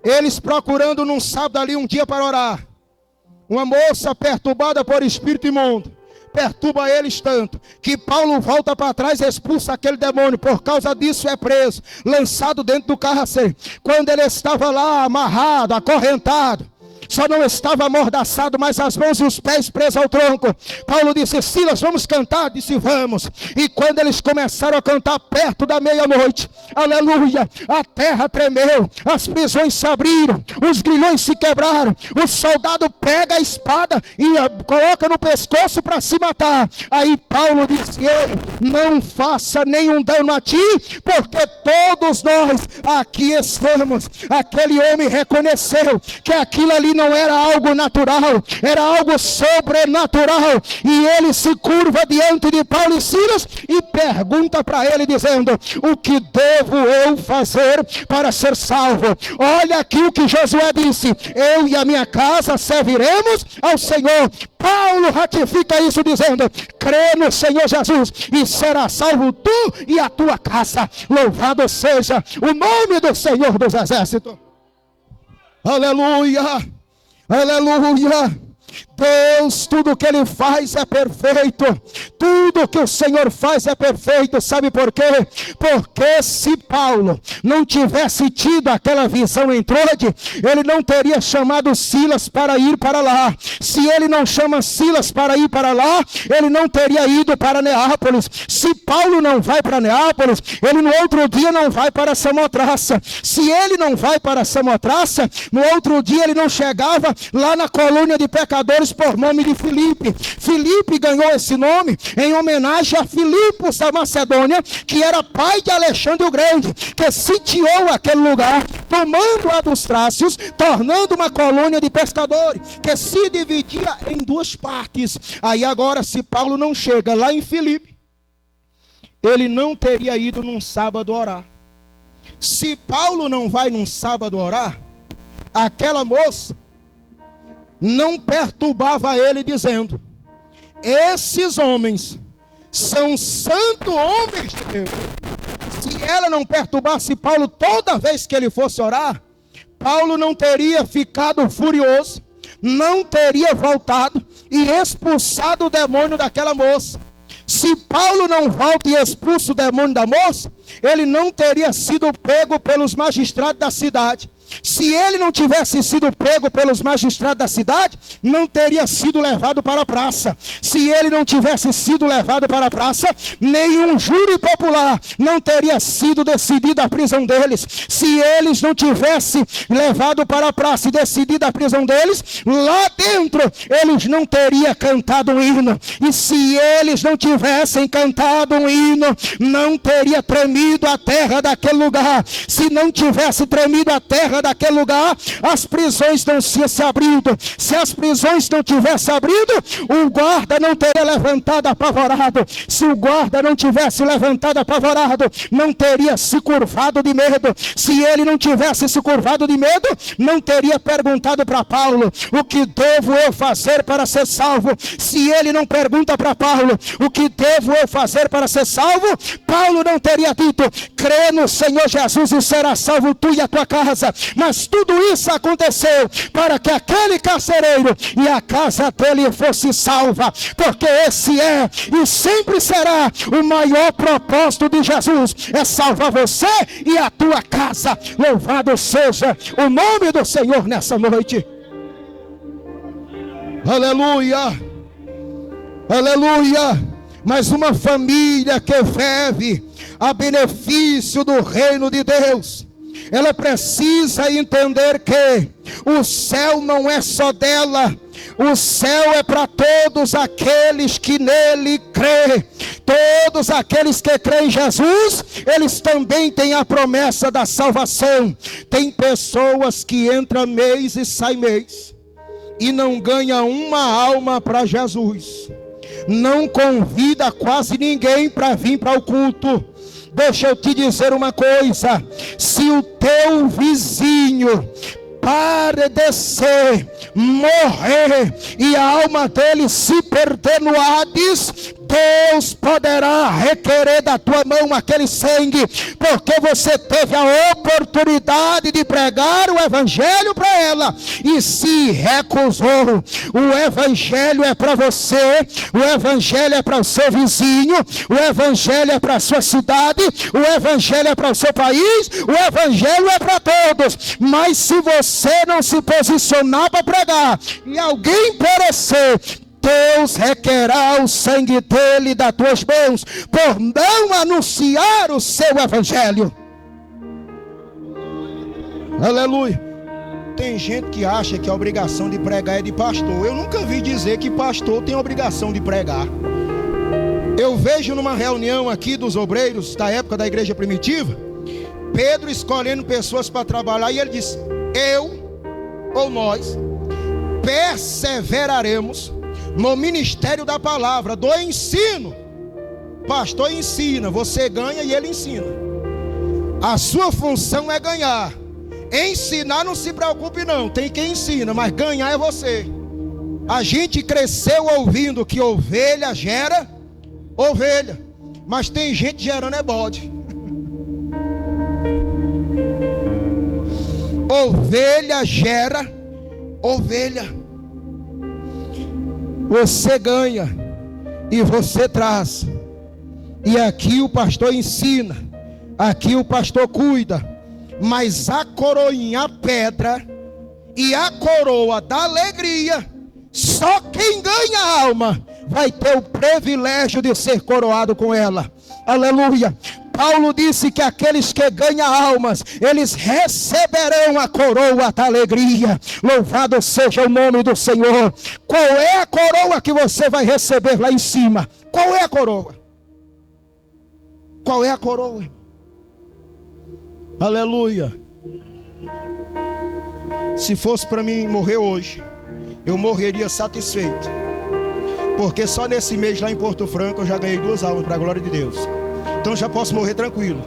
eles, procurando num sábado ali um dia para orar, uma moça perturbada por espírito imundo perturba eles tanto, que Paulo volta para trás e expulsa aquele demônio. Por causa disso é preso, lançado dentro do cárcere. Quando ele estava lá amarrado, acorrentado, só não estava amordaçado, mas as mãos e os pés presos ao tronco, Paulo disse: Silas, vamos cantar? Disse: vamos. E quando eles começaram a cantar perto da meia-noite, aleluia, a terra tremeu, as prisões se abriram, os grilhões se quebraram, o soldado pega a espada e coloca no pescoço para se matar. Aí Paulo disse: ei, não faça nenhum dano a ti, porque todos nós aqui estamos. Aquele homem reconheceu que aquilo ali não era algo natural, era algo sobrenatural. E ele se curva diante de Paulo e Silas e pergunta para ele dizendo: o que devo eu fazer para ser salvo? Olha aqui o que Josué disse: eu e a minha casa serviremos ao Senhor. Paulo ratifica isso dizendo: crê no Senhor Jesus e será salvo tu e a tua casa. Louvado seja o nome do Senhor dos Exércitos. Aleluia, aleluia. Deus, tudo que Ele faz é perfeito. Tudo que o Senhor faz é perfeito. Sabe por quê? Porque se Paulo não tivesse tido aquela visão em Trode, ele não teria chamado Silas para ir para lá. Se ele não chama Silas para ir para lá, ele não teria ido para Neápolis. Se Paulo não vai para Neápolis, ele no outro dia não vai para Samotraça. Se ele não vai para Samotraça, no outro dia ele não chegava lá na colônia de pecadores por nome de Filipe. Filipe ganhou esse nome em homenagem a Filipos da Macedônia, que era pai de Alexandre o Grande, que sitiou aquele lugar, tomando a dos Trácios, tornando uma colônia de pescadores, que se dividia em duas partes. Aí agora, se Paulo não chega lá em Filipe, ele não teria ido num sábado orar. Se Paulo não vai num sábado orar, aquela moça não perturbava ele dizendo: esses homens são santos homens de Deus. Se ela não perturbasse Paulo toda vez que ele fosse orar, Paulo não teria ficado furioso, não teria voltado e expulsado o demônio daquela moça. Se Paulo não volta e expulsa o demônio da moça, ele não teria sido pego pelos magistrados da cidade. Se ele não tivesse sido pego pelos magistrados da cidade, não teria sido levado para a praça. Se ele não tivesse sido levado para a praça, nenhum júri popular não teria sido decidido a prisão deles. Se eles não tivessem levado para a praça e decidido a prisão deles, lá dentro eles não teriam cantado um hino. E se eles não tivessem cantado um hino, não teria tremido a terra daquele lugar. Se não tivesse tremido a terra daquele lugar, as prisões não tinham se abrido. Se as prisões não tivessem abrido, o guarda não teria levantado apavorado. Se o guarda não tivesse levantado apavorado, não teria se curvado de medo. Se ele não tivesse se curvado de medo, não teria perguntado para Paulo: o que devo eu fazer para ser salvo? Se ele não pergunta para Paulo: o que devo eu fazer para ser salvo? Paulo não teria dito: crê no Senhor Jesus e será salvo tu e a tua casa. Mas tudo isso aconteceu para que aquele carcereiro e a casa dele fosse salva, porque esse é e sempre será o maior propósito de Jesus, é salvar você e a tua casa. Louvado seja o nome do Senhor nessa noite. Aleluia, aleluia. Mas uma família que vive a benefício do reino de Deus, ela precisa entender que o céu não é só dela, o céu é para todos aqueles que nele crê. Todos aqueles que creem em Jesus, eles também têm a promessa da salvação. Tem pessoas que entram mês e saem mês e não ganham uma alma para Jesus, não convida quase ninguém para vir para o culto. Deixa eu te dizer uma coisa: se o teu vizinho padecer, morrer e a alma dele se perder no Hades, Deus poderá requerer da tua mão aquele sangue, porque você teve a oportunidade de pregar o evangelho para ela e se recusou. O evangelho é para você, o evangelho é para o seu vizinho, o evangelho é para a sua cidade, o evangelho é para o seu país, o evangelho é para todos. Mas se você não se posicionar para pregar e alguém perecer, Deus requerá o sangue dele das tuas mãos por não anunciar o seu evangelho. Aleluia. Tem gente que acha que a obrigação de pregar é de pastor. Eu nunca vi dizer que pastor tem obrigação de pregar. Eu vejo numa reunião aqui dos obreiros da época da igreja primitiva, Pedro escolhendo pessoas para trabalhar, e ele disse: eu ou nós perseveraremos no ministério da palavra, do ensino. Pastor ensina, você ganha e ele ensina. A sua função é ganhar. Ensinar, não se preocupe não, tem quem ensina, mas ganhar é você. A gente cresceu ouvindo que ovelha gera ovelha, mas tem gente gerando é bode. Ovelha gera ovelha. Você ganha e você traz. E aqui o pastor ensina, aqui o pastor cuida, mas a coroinha, a pedra e a coroa da alegria, só quem ganha a alma vai ter o privilégio de ser coroado com ela. Aleluia. Paulo disse que aqueles que ganham almas, eles receberão a coroa da alegria. Louvado seja o nome do Senhor. Qual é a coroa que você vai receber lá em cima? Qual é a coroa? Qual é a coroa? Aleluia. Se fosse para mim morrer hoje, eu morreria satisfeito, porque só nesse mês lá em Porto Franco eu já ganhei 2 almas para a glória de Deus. Então já posso morrer tranquilo.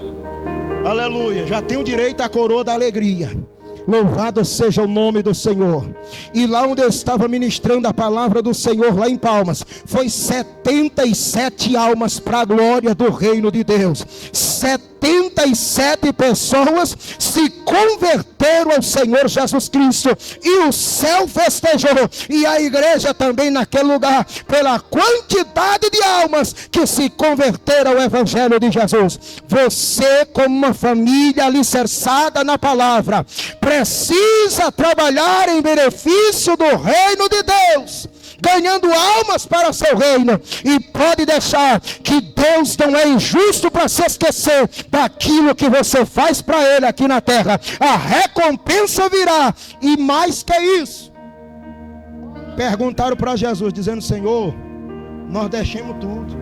Aleluia. Já tenho direito à coroa da alegria. Louvado seja o nome do Senhor. E lá onde eu estava ministrando a palavra do Senhor, lá em Palmas, foi 77 almas para a glória do reino de Deus. 77 pessoas se converteram ao Senhor Jesus Cristo, e o céu festejou, e a igreja também naquele lugar, pela quantidade de almas que se converteram ao Evangelho de Jesus. Você, como uma família alicerçada na palavra, precisa trabalhar em benefício do reino de Deus, ganhando almas para seu reino. E pode deixar que Deus não é injusto para se esquecer daquilo que você faz para Ele aqui na terra. A recompensa virá. E mais que isso, perguntaram para Jesus, dizendo: Senhor, nós deixamos tudo.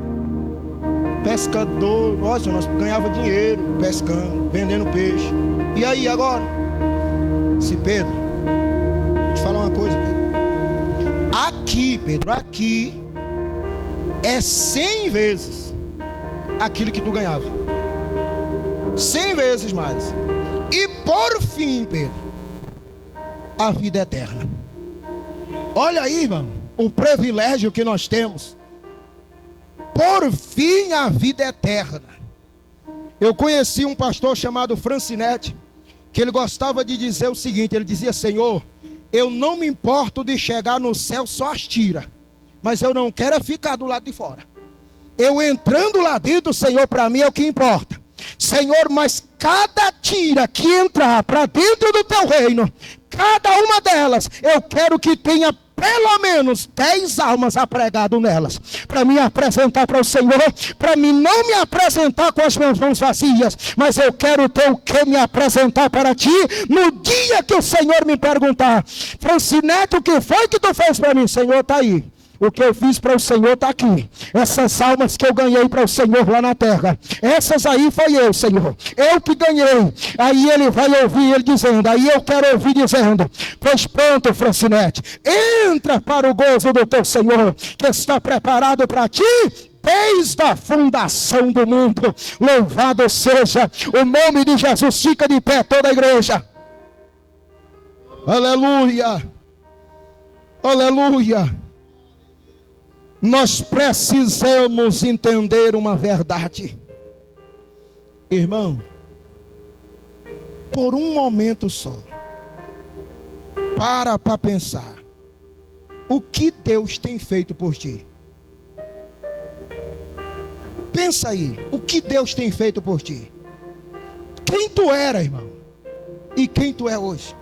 Pescador, nossa, nós ganhava dinheiro pescando, vendendo peixe. E aí agora? Se Pedro, vou te falar uma coisa, Pedro. Aqui, Pedro, aqui é 100 vezes aquilo que tu ganhava. 100 vezes mais. E por fim, Pedro, a vida eterna. Olha aí, irmão, o privilégio que nós temos. Por fim, a vida eterna. Eu conheci um pastor chamado Francinete, que ele gostava de dizer o seguinte: ele dizia: Senhor, eu não me importo de chegar no céu só as tiras, mas eu não quero ficar do lado de fora. Eu entrando lá dentro, Senhor, para mim é o que importa. Senhor, mas cada tira que entrar para dentro do teu reino, cada uma delas, eu quero que tenha pelo menos 10 almas apregado nelas, para me apresentar para o Senhor, para mim não me apresentar com as minhas mãos vazias, mas eu quero ter o que me apresentar para ti, no dia que o Senhor me perguntar: Francinete, o que foi que tu fez para mim? Senhor, está aí. O que eu fiz para o Senhor está aqui. Essas almas que eu ganhei para o Senhor lá na terra, essas aí foi eu, Senhor. Eu que ganhei. Aí ele vai ouvir ele dizendo, aí eu quero ouvir dizendo: pois pronto, Francinete, entra para o gozo do teu Senhor, que está preparado para ti desde a fundação do mundo. Louvado seja o nome de Jesus. Fica de pé toda a igreja. Aleluia. Aleluia. Nós precisamos entender uma verdade, irmão. Por um momento só, para pensar o que Deus tem feito por ti. Pensa aí, o que Deus tem feito por ti. Quem tu era, irmão, e quem tu é hoje.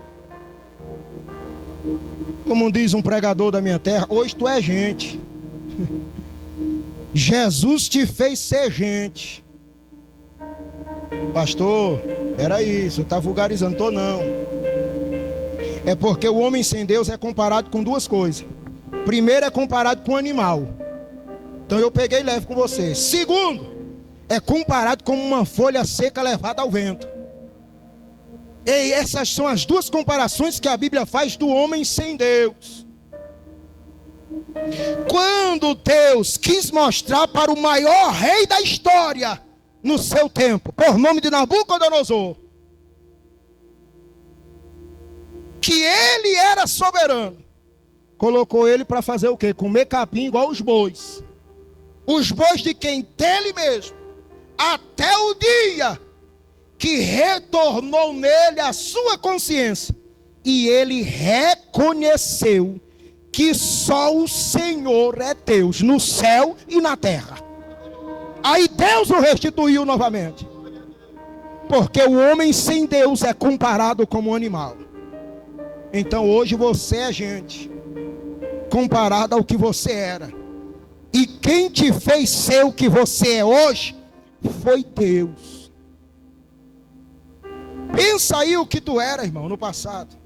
Como diz um pregador da minha terra, hoje tu é gente. Jesus te fez ser gente. Pastor, era isso, está vulgarizando. Estou não. É porque o homem sem Deus é comparado com duas coisas. Primeiro, é comparado com um animal. Então eu peguei e levo com você. Segundo, é comparado com uma folha seca levada ao vento. E essas são as duas comparações que a Bíblia faz do homem sem Deus. Quando Deus quis mostrar para o maior rei da história, no seu tempo, por nome de Nabucodonosor, que ele era soberano, colocou ele para fazer o quê? Comer capim igual os bois. Os bois de quem? Dele mesmo. Até o dia que retornou nele a sua consciência. E ele reconheceu que só o Senhor é Deus, no céu e na terra. Aí Deus o restituiu novamente. Porque o homem sem Deus é comparado como um animal. Então hoje você é gente, comparado ao que você era. E quem te fez ser o que você é hoje, foi Deus. Pensa aí o que tu era, irmão, no passado.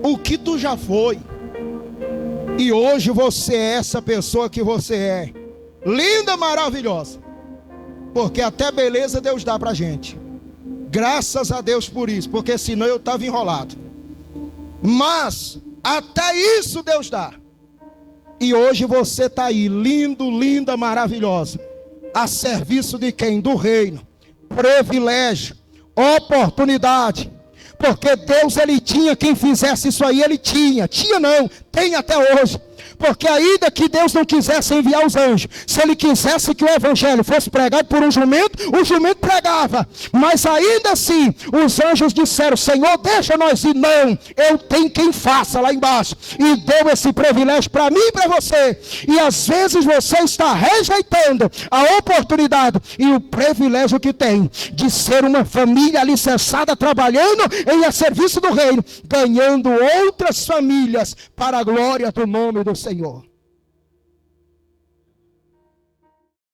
O que tu já foi. E hoje você é essa pessoa que você é. Linda, maravilhosa. Porque até beleza Deus dá pra gente. Graças a Deus por isso. Porque senão eu estava enrolado. Mas até isso Deus dá. E hoje você está aí, lindo, linda, maravilhosa. A serviço de quem? Do reino. Privilégio, oportunidade. Porque Deus, ele tinha quem fizesse isso aí, ele tinha. Tinha não, tem até hoje. Porque ainda que Deus não quisesse enviar os anjos, se ele quisesse que o evangelho fosse pregado por um jumento, o jumento pregava. Mas ainda assim, os anjos disseram: Senhor, deixa nós ir. Não, eu tenho quem faça lá embaixo. E deu esse privilégio para mim e para você. E às vezes você está rejeitando a oportunidade e o privilégio que tem de ser uma família alicerçada, trabalhando em serviço do reino, ganhando outras famílias para a glória do nome do Senhor.